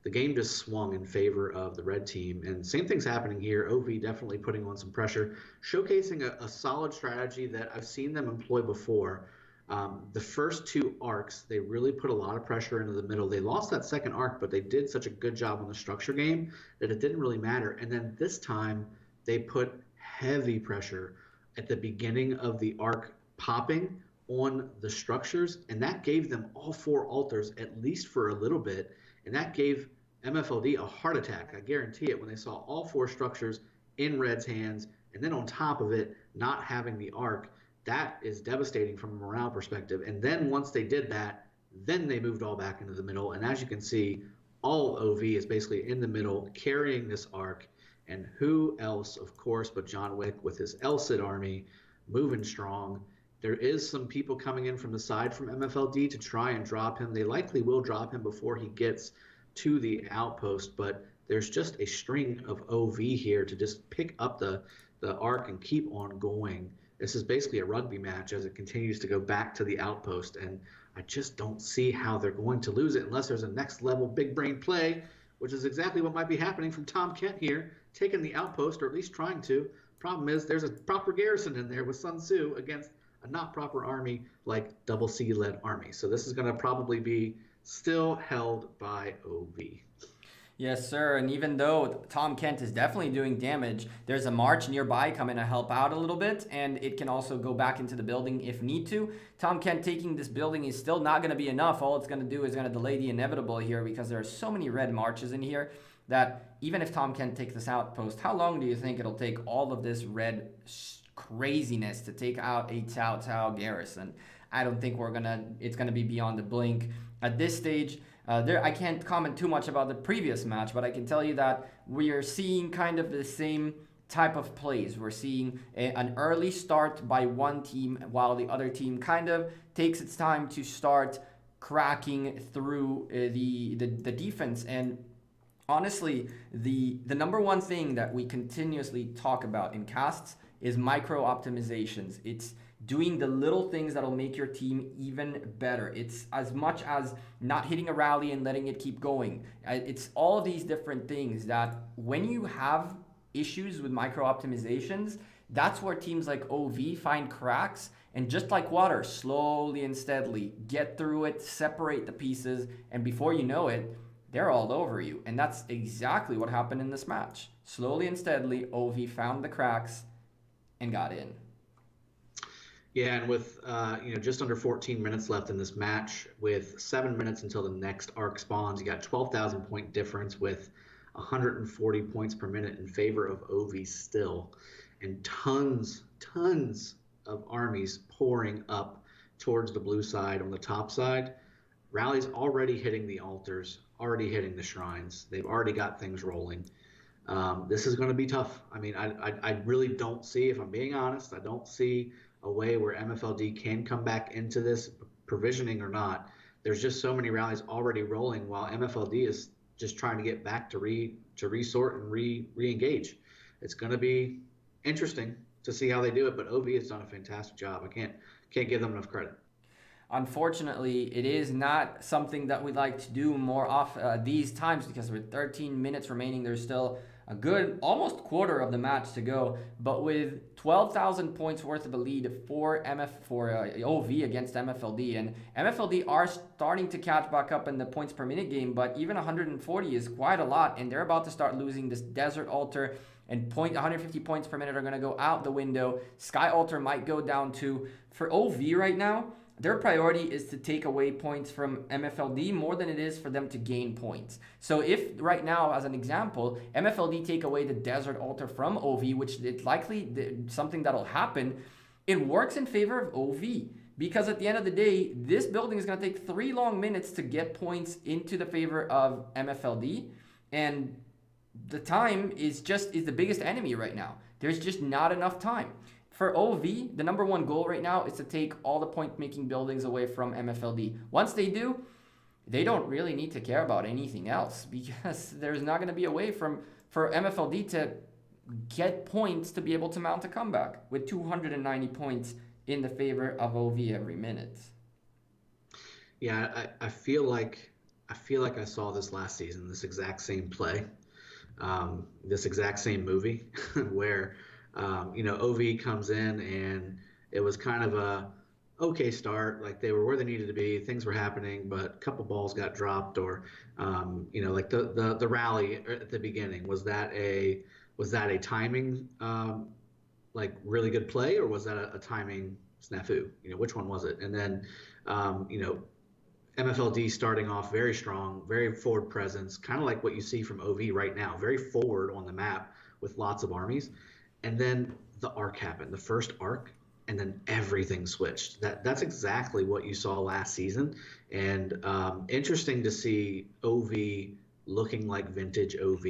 the game just swung in favor of the red team. And same thing's happening here. OV definitely putting on some pressure, showcasing a solid strategy that I've seen them employ before. The first 2 arcs, they really put a lot of pressure into the middle. They lost that second arc, but they did such a good job on the structure game that it didn't really matter. And then this time, they put heavy pressure at the beginning of the arc popping on the structures, and that gave them all 4 altars, at least for a little bit. And that gave MFLD a heart attack. I guarantee it when they saw all 4 structures in Red's hands And then on top of it, not having the arc, that is devastating from a morale perspective. And then once they did that, then they moved all back into the middle. And as you can see, all OV is basically in the middle carrying this arc. And who else, of course, but John Wick with his Elcid army moving strong. There is some people coming in from the side from MFLD to try and drop him. They likely will drop him before he gets to the outpost, but there's just a string of OV here to just pick up the arc and keep on going. This is basically a rugby match as it continues to go back to the outpost, and I just don't see how they're going to lose it unless there's a next level big brain play, which is exactly what might be happening from Tom Kent here, taking the outpost, or at least trying to. Problem is, there's a proper garrison in there with Sun Tzu against a not proper army like Double C led army. So this is going to probably be still held by OV. Yes, sir. And even though Tom Kent is definitely doing damage, there's a march nearby coming to help out a little bit, and it can also go back into the building if need to. Tom Kent taking this building is still not going to be enough. All it's going to do is going to delay the inevitable here because there are so many red marches in here that even if Tom Kent takes this outpost, how long do you think it'll take all of this red craziness to take out a Cao Cao garrison? I don't think it's gonna be beyond the blink at this stage. I can't comment too much about the previous match, but I can tell you that we are seeing kind of the same type of plays. We're seeing an early start by one team while the other team kind of takes its time to start cracking through the defense. And honestly, the number one thing that we continuously talk about in casts is micro optimizations. It's doing the little things that'll make your team even better. It's as much as not hitting a rally and letting it keep going. It's all these different things that when you have issues with micro optimizations, that's where teams like OV find cracks and just like water, slowly and steadily get through it, separate the pieces, and before you know it, they're all over you. And that's exactly what happened in this match. Slowly and steadily, OV found the cracks and got in. Yeah, and with just under 14 minutes left in this match, with 7 minutes until the next arc spawns, you got 12,000 point difference with 140 points per minute in favor of OV still, and tons of armies pouring up towards the blue side on the top side. Rally's already hitting the altars, already hitting the shrines. They've already got things rolling. This is going to be tough. I mean, I really don't see, if I'm being honest, I don't see a way where MFLD can come back into this, provisioning or not. There's just so many rallies already rolling while MFLD is just trying to get back to resort and re-engage. It's going to be interesting to see how they do it, but OV has done a fantastic job. I can't give them enough credit. Unfortunately, it is not something that we'd like to do more off these times because with 13 minutes remaining, there's still a good almost quarter of the match to go. But with 12,000 points worth of a lead for OV against MFLD, and MFLD are starting to catch back up in the points per minute game, but even 140 is quite a lot, and they're about to start losing this Desert Altar, and 150 points per minute are going to go out the window. Sky Altar might go down too. For OV right now, their priority is to take away points from MFLD more than it is for them to gain points. So if right now, as an example, MFLD take away the Desert Altar from OV, which is likely something that'll happen, it works in favor of OV. Because at the end of the day, this building is going to take 3 long minutes to get points into the favor of MFLD. And the time is the biggest enemy right now. There's just not enough time. For OV, the number one goal right now is to take all the point-making buildings away from MFLD. Once they do, they don't really need to care about anything else because there's not going to be a way for MFLD to get points to be able to mount a comeback with 290 points in the favor of OV every minute. Yeah, I feel like I saw this last season, this exact same play, this exact same movie where OV comes in and it was kind of a okay start. Like they were where they needed to be. Things were happening, but a couple balls got dropped or, like the rally at the beginning, was that a timing, like really good play, or was that a timing snafu? Which one was it? And then, MFLD starting off very strong, very forward presence, kind of like what you see from OV right now, very forward on the map with lots of armies. and then the arc happened, the first arc, and then everything switched. That's exactly what you saw last season, and interesting to see OV looking like vintage OV.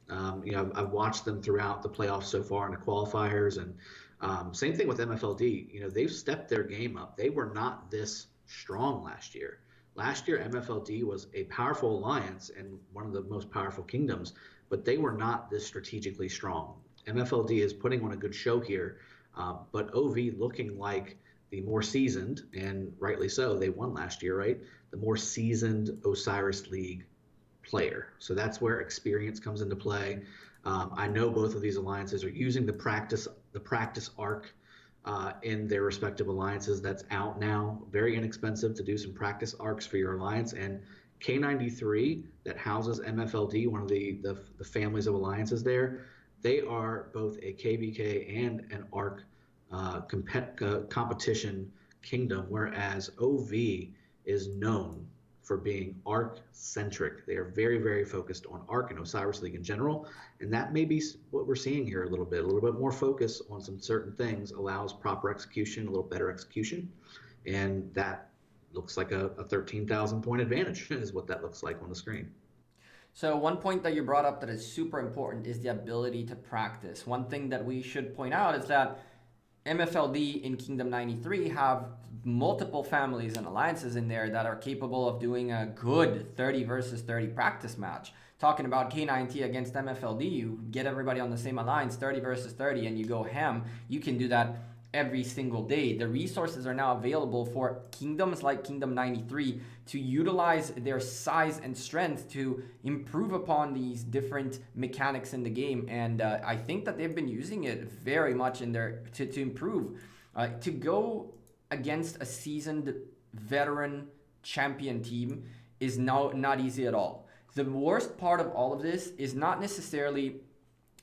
I've watched them throughout the playoffs so far in the qualifiers, and same thing with MFLD. They've stepped their game up. They were not this strong last year. Last year, MFLD was a powerful alliance and one of the most powerful kingdoms, but they were not this strategically strong. MFLD is putting on a good show here, but OV looking like the more seasoned, and rightly so, they won last year, right? The more seasoned Osiris League player. So that's where experience comes into play. I know both of these alliances are using the practice arc in their respective alliances. That's out now. Very inexpensive to do some practice arcs for your alliance. And K93 that houses MFLD, one of the families of alliances there, they are both a KVK and an arc competition kingdom, whereas OV is known for being arc centric. They are very, very focused on arc and Osiris League in general, and that may be what we're seeing here a little bit more focus on some certain things allows proper execution, a little better execution, and that looks like a 13,000 point advantage is what that looks like on the screen. So one point that you brought up that is super important is the ability to practice. One thing that we should point out is that MFLD in Kingdom 93 have multiple families and alliances in there that are capable of doing a good 30 versus 30 practice match. Talking about K9T against MFLD, you get everybody on the same alliance, 30 versus 30, and you go ham. You can do that every single day. The resources are now available for kingdoms like Kingdom 93 to utilize their size and strength to improve upon these different mechanics in the game. And I think that they've been using it very much in their to improve. To go against a seasoned veteran champion team is not easy at all. The worst part of all of this is not necessarily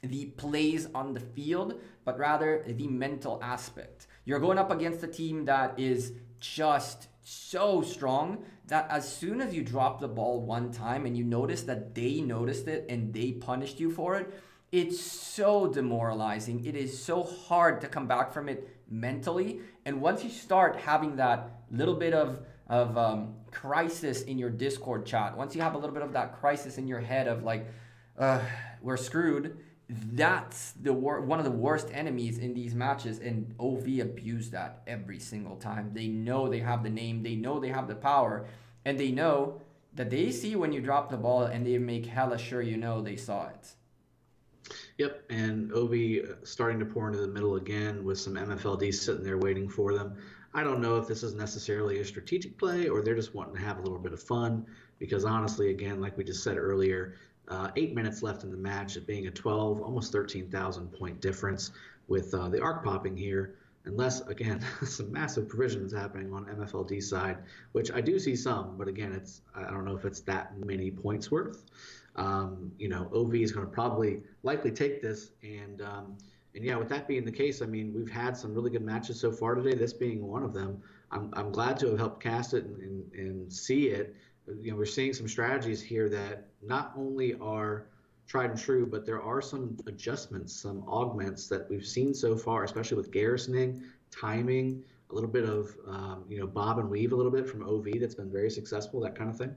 the plays on the field, but rather the mental aspect. You're going up against a team that is just so strong that as soon as you drop the ball one time and you notice that they noticed it and they punished you for it, it's so demoralizing. It is so hard to come back from it mentally. And once you start having that little bit of crisis in your Discord chat, once you have a little bit of that crisis in your head of like, we're screwed, that's one of the worst enemies in these matches, and OV abuse that every single time. They know they have the name, they know they have the power, and they know that they see when you drop the ball, and they make hella sure you know they saw it. Yep, and OV starting to pour into the middle again with some MFLD sitting there waiting for them. I don't know if this is necessarily a strategic play or they're just wanting to have a little bit of fun, because honestly, again, like we just said earlier, 8 minutes left in the match, it being a 12, almost 13,000 point difference with the arc popping here, unless, again, some massive provisions happening on MFLD side, which I do see some, but again, I don't know if it's that many points worth. OV is going to likely take this, and yeah, with that being the case, I mean, we've had some really good matches so far today, this being one of them. I'm glad to have helped cast it and see it. We're seeing some strategies here that not only are tried and true, but there are some adjustments, some augments that we've seen so far, especially with garrisoning, timing, a little bit of, bob and weave a little bit from OV that's been very successful, that kind of thing.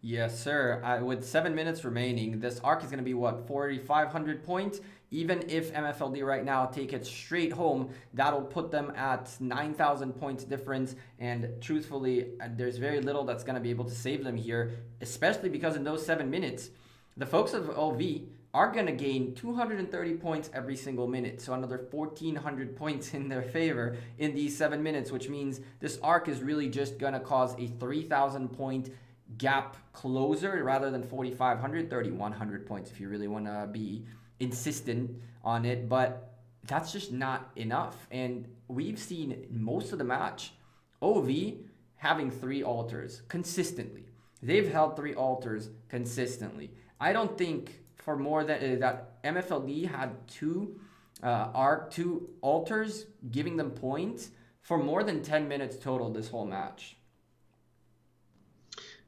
Yes, sir. With 7 minutes remaining, this arc is going to be, 4,500 points? Even if MFLD right now take it straight home, that'll put them at 9,000 points difference. And truthfully, there's very little that's going to be able to save them here, especially because in those 7 minutes, the folks of OV are going to gain 230 points every single minute. So another 1,400 points in their favor in these 7 minutes, which means this arc is really just going to cause a 3,000 point gap closer rather than 4,500, 3,100 points if you really want to be insistent on it, but that's just not enough. And we've seen most of the match OV having 3 altars consistently. They've held 3 altars consistently. I don't think for more than that MFLD had 2 altars giving them points for more than 10 minutes total this whole match.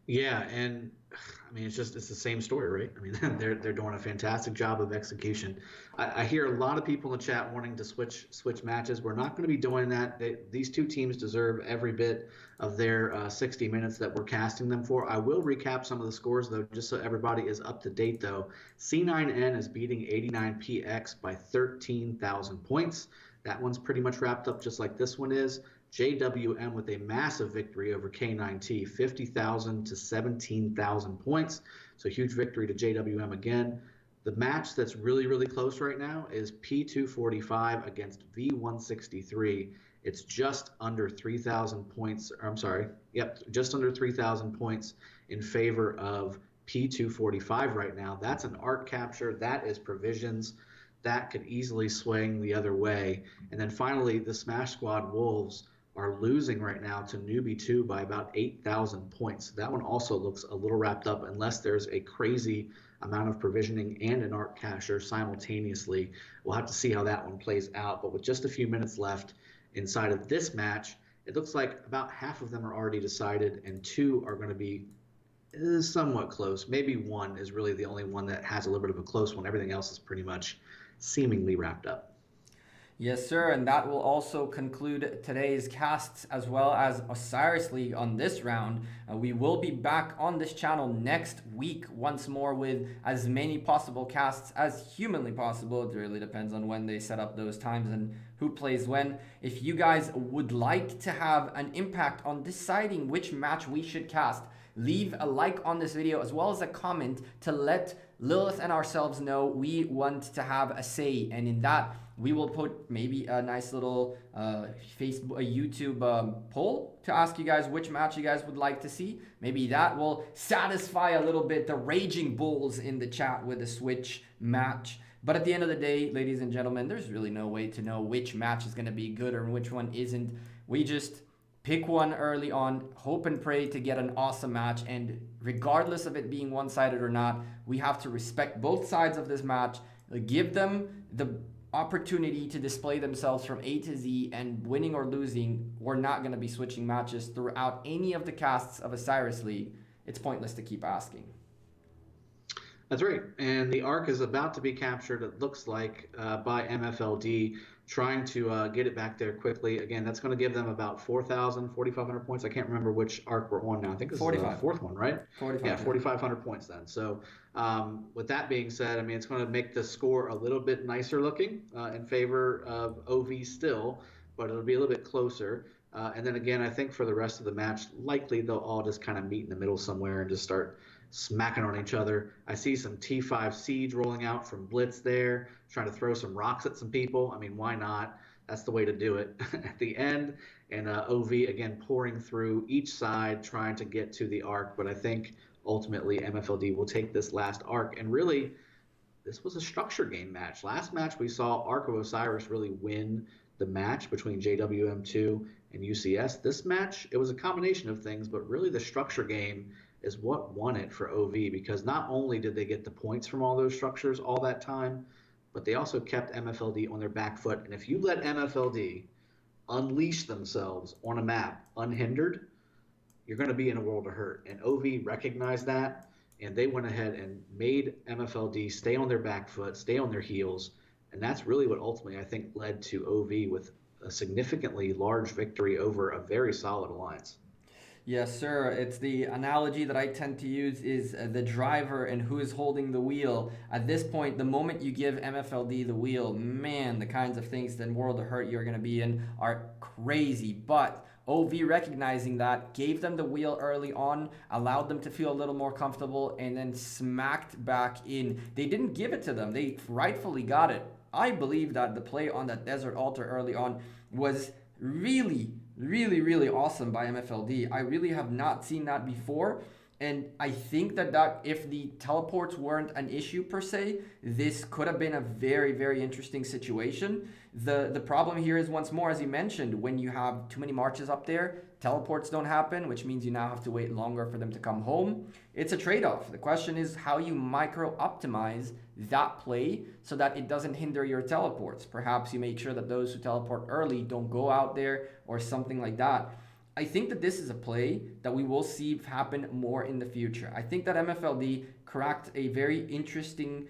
Yeah, and I mean, it's the same story, right? I mean, they're doing a fantastic job of execution. I hear a lot of people in the chat wanting to switch matches. We're not going to be doing that. These two teams deserve every bit of their 60 minutes that we're casting them for. I will recap some of the scores though, just so everybody is up to date though. C9N is beating 89PX by 13,000 points. That one's pretty much wrapped up just like this one is. JWM with a massive victory over K9T, 50,000 to 17,000 points. So huge victory to JWM again. The match that's really, really close right now is P245 against V163. It's just under 3,000 points. I'm sorry. Yep, just under 3,000 points in favor of P245 right now. That's an art capture. That is provisions. That could easily swing the other way. And then finally, the Smash Squad Wolves are losing right now to Newbie 2 by about 8,000 points. That one also looks a little wrapped up unless there's a crazy amount of provisioning and an art cacher simultaneously. We'll have to see how that one plays out. But with just a few minutes left inside of this match, it looks like about half of them are already decided and two are going to be somewhat close. Maybe one is really the only one that has a little bit of a close one. Everything else is pretty much seemingly wrapped up. Yes, sir, and that will also conclude today's casts as well as Osiris League on this round. We will be back on this channel next week once more with as many possible casts as humanly possible. It really depends on when they set up those times and who plays when. If you guys would like to have an impact on deciding which match we should cast, leave a like on this video as well as a comment to let Lilith and ourselves know we want to have a say, and in that we will put maybe a nice little Facebook, YouTube poll to ask you guys which match you guys would like to see. Maybe that will satisfy a little bit the raging bulls in the chat with a Switch match. But at the end of the day, ladies and gentlemen, there's really no way to know which match is going to be good or which one isn't. We just pick one early on, hope and pray to get an awesome match, and regardless of it being one-sided or not, we have to respect both sides of this match, give them the opportunity to display themselves from A to Z, and winning or losing, we're not going to be switching matches throughout any of the casts of Osiris League. It's pointless to keep asking. That's right, and the Ark is about to be captured, it looks like, by MFLD, trying to get it back there quickly. Again, that's going to give them about 4,500 points. I can't remember which Ark we're on now. I think this is the fourth one, right? 45. Yeah, 4,500 points then. So with that being said, I mean, it's going to make the score a little bit nicer looking in favor of OV still, but it'll be a little bit closer. And then again, I think for the rest of the match, likely they'll all just kind of meet in the middle somewhere and just start smacking on each other. I see some T5 Siege rolling out from Blitz there, trying to throw some rocks at some people. I mean, why not? That's the way to do it at the end. And OV, again, pouring through each side, trying to get to the Ark. But I think ultimately MFLD will take this last Ark. And really, this was a structure game match. Last match, we saw Ark of Osiris really win the match between JWM2 and UCS. This match, it was a combination of things, but really the structure game is what won it for OV, because not only did they get the points from all those structures all that time, but they also kept MFLD on their back foot. And if you let MFLD unleash themselves on a map unhindered, you're going to be in a world of hurt. And OV recognized that, and they went ahead and made MFLD stay on their back foot, stay on their heels. And that's really what ultimately, I think, led to OV with a significantly large victory over a very solid alliance. Yes, sir. It's the analogy that I tend to use is the driver and who is holding the wheel. At this point, the moment you give MFLD the wheel, man, the kinds of things that World of Hurt you're going to be in are crazy. But OV recognizing that, gave them the wheel early on, allowed them to feel a little more comfortable, and then smacked back in. They didn't give it to them. They rightfully got it. I believe that the play on that Desert Altar early on was really awesome by MFLD. I really have not seen that before, and I think that if the teleports weren't an issue per se, this could have been a very interesting situation. The problem here is, once more, as you mentioned, when you have too many marches up there, teleports don't happen, which means you now have to wait longer for them to come home. It's a trade-off. The question is how you micro-optimize that play so that it doesn't hinder your teleports. Perhaps you make sure that those who teleport early don't go out there or something like that. I think that this is a play that we will see happen more in the future. I think that MFLD cracked a very interesting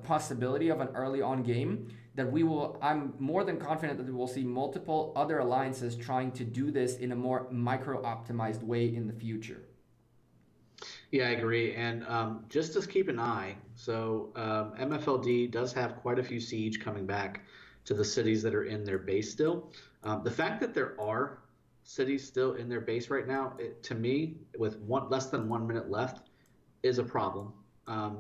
possibility of an early on game that we will, I'm more than confident that we will see multiple other alliances trying to do this in a more micro optimized way in the future. Yeah, I agree. And just to keep an eye, so MFLD does have quite a few siege coming back to the cities that are in their base still. The fact that there are cities still in their base right now, to me, with less than 1 minute left, is a problem.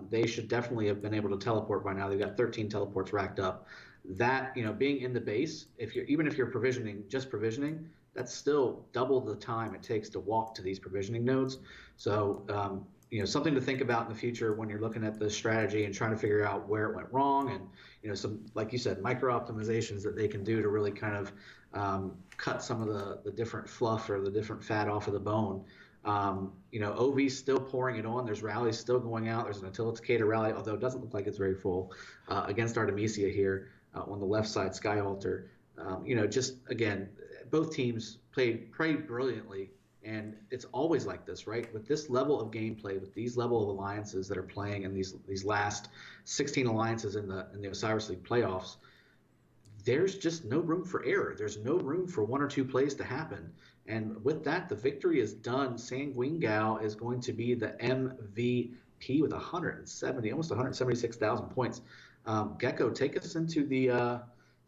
They should definitely have been able to teleport by now. They've got 13 teleports racked up. That, being in the base, even if you're provisioning, just provisioning, that's still double the time it takes to walk to these provisioning nodes. So, something to think about in the future when you're looking at the strategy and trying to figure out where it went wrong, and some, like you said, micro optimizations that they can do to really kind of cut some of the different fluff or the different fat off of the bone. OV's still pouring it on. There's rallies still going out. There's an Utilitator rally, although it doesn't look like it's very full, against Artemisia here on the left side, Skyhalter. Just again, both teams played brilliantly, and it's always like this, right? With this level of gameplay, with these level of alliances that are playing in these last 16 alliances in the Osiris League playoffs, there's just no room for error. There's no room for one or two plays to happen. And with that, the victory is done. Sanguingao is going to be the MVP with 170, almost 176,000 points. Gecko, take us into the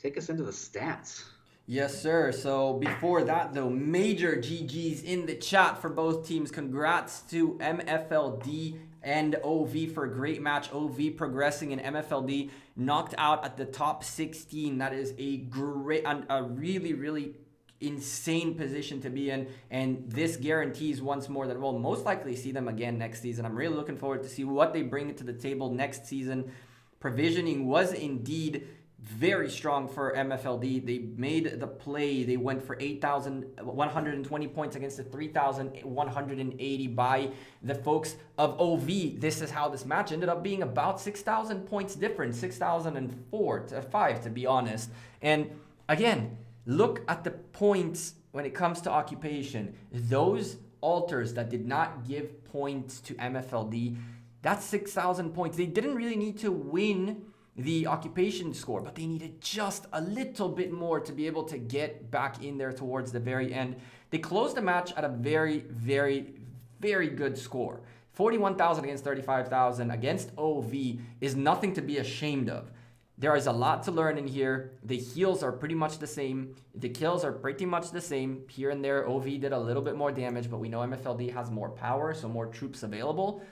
stats. Yes, sir. So before that, though, major GGs in the chat for both teams. Congrats to MFLD and OV for a great match. OV progressing and MFLD knocked out at the top 16. That is a really, really insane position to be in, and this guarantees once more that we'll most likely see them again next season. I'm really looking forward to see what they bring to the table next season. Provisioning was indeed very strong for MFLD. They made the play. They went for 8,120 points against the 3,180 by the folks of OV. This is how this match ended up being about 6,000 points different, 6,004 to 5 to be honest. And again, look at the points when it comes to occupation. Those altars that did not give points to MFLD, that's 6,000 points. They didn't really need to win the occupation score, but they needed just a little bit more to be able to get back in there towards the very end. They closed the match at a very, very, very good score. 41,000 against 35,000 against OV is nothing to be ashamed of. There is a lot to learn in here. The heals are pretty much the same. The kills are pretty much the same. Here and there, OV did a little bit more damage, but we know MFLD has more power, so more troops available.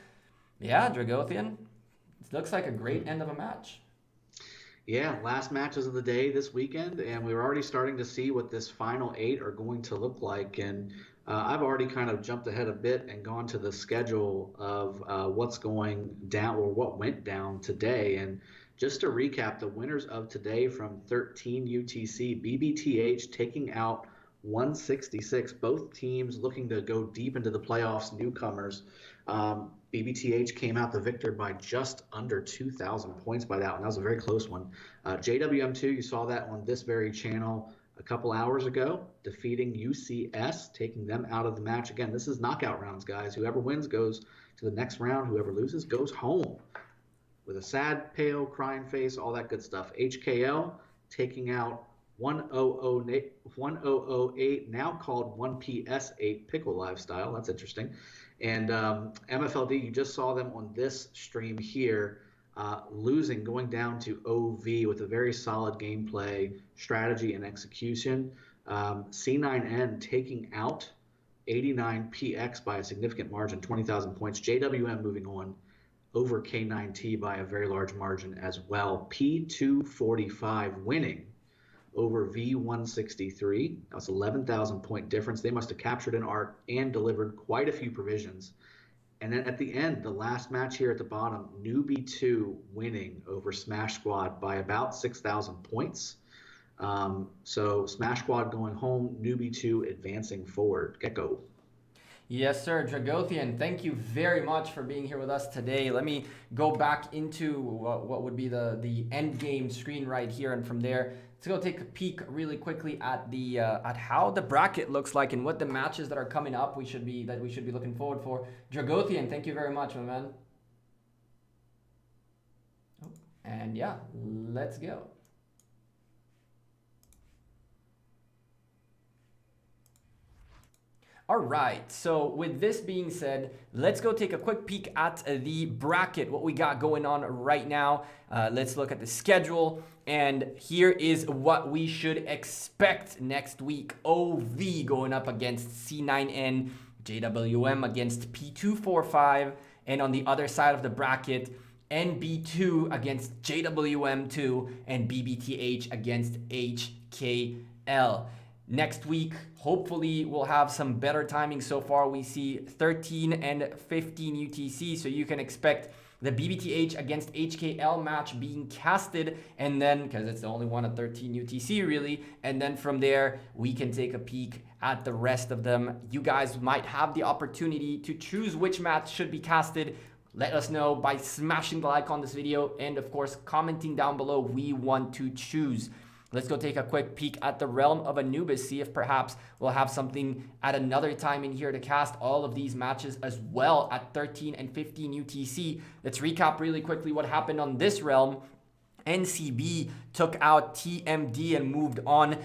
Yeah, Dragothian, it looks like a great end of a match. Yeah, last matches of the day this weekend, and we're already starting to see what this final 8 are going to look like. And I've already kind of jumped ahead a bit and gone to the schedule of what's going down or what went down today. And just to recap, the winners of today from 13 UTC, BBTH taking out 166. Both teams looking to go deep into the playoffs, newcomers. BBTH came out the victor by just under 2,000 points by that one. That was a very close one. JWM2, you saw that on this very channel a couple hours ago, defeating UCS, taking them out of the match. Again, this is knockout rounds, guys. Whoever wins goes to the next round. Whoever loses goes home with a sad, pale, crying face, all that good stuff. HKL taking out 1008, now called 1PS8 Pickle Lifestyle. That's interesting. And MFLD, you just saw them on this stream here, losing, going down to OV with a very solid gameplay, strategy, and execution. C9N taking out 89PX by a significant margin, 20,000 points. JWM moving on over K9T by a very large margin as well. P245 winning over V163. That's 11,000 point difference. They must have captured an arc and delivered quite a few provisions. And then at the end, the last match here at the bottom, Newbie 2 winning over Smash Squad by about 6,000 points. So Smash Squad going home, Newbie 2 advancing forward. Gecko. Yes, sir. Dragothian, thank you very much for being here with us today. Let me go back into what would be the end game screen right here, and from there, let's go take a peek really quickly at the at how the bracket looks like and what the matches that are coming up we should be looking forward for. Dragothian, thank you very much, my man. Oh, and yeah, let's go. All right, so with this being said, let's go take a quick peek at the bracket, what we got going on right now. Let's look at the schedule, and here is what we should expect next week. OV going up against C9N, JWM against P245, and on the other side of the bracket, NB2 against JWM2, and BBTH against HKL. Next week, hopefully we'll have some better timing. So far, we see 13 and 15 UTC, so you can expect the BBTH against HKL match being casted, and then, because it's the only one at 13 UTC really, and then from there, we can take a peek at the rest of them. You guys might have the opportunity to choose which match should be casted. Let us know by smashing the like on this video, and of course, commenting down below, we want to choose. Let's go take a quick peek at the Realm of Anubis, see if perhaps we'll have something at another time in here to cast all of these matches as well at 13 and 15 UTC. Let's recap really quickly what happened on this realm. NCB took out TMD and moved on.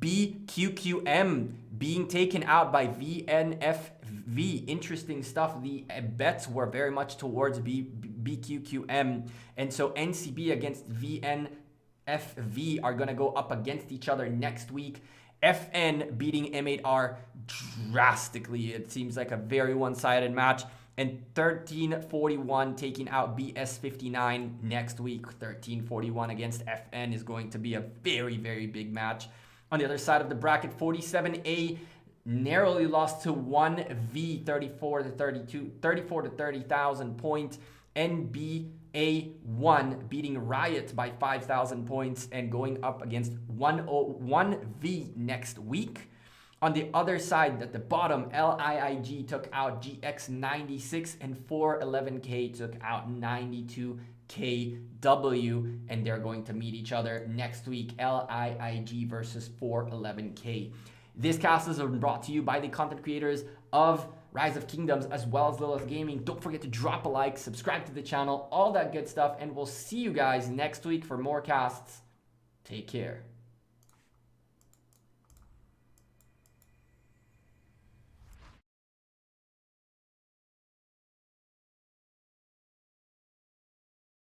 BQQM being taken out by VNFV. Interesting stuff. The bets were very much towards BQQM. And so NCB against VNFV are going to go up against each other next week. FN beating M8R drastically. It seems like a very one-sided match. And 1341 taking out BS59 next week. 1341 against FN is going to be a very, very big match. On the other side of the bracket, 47A narrowly lost to 1V, 34 to 30,000 points. NBA1 beating Riot by 5,000 points and going up against 101V next week. On the other side, at the bottom, LIIG took out GX96 and 411K took out 92KW, and they're going to meet each other next week, LIIG versus 411K. This cast is brought to you by the content creators of Rise of Kingdoms as well as Lilith Gaming. Don't forget to drop a like, subscribe to the channel, all that good stuff, and we'll see you guys next week for more casts. Take care.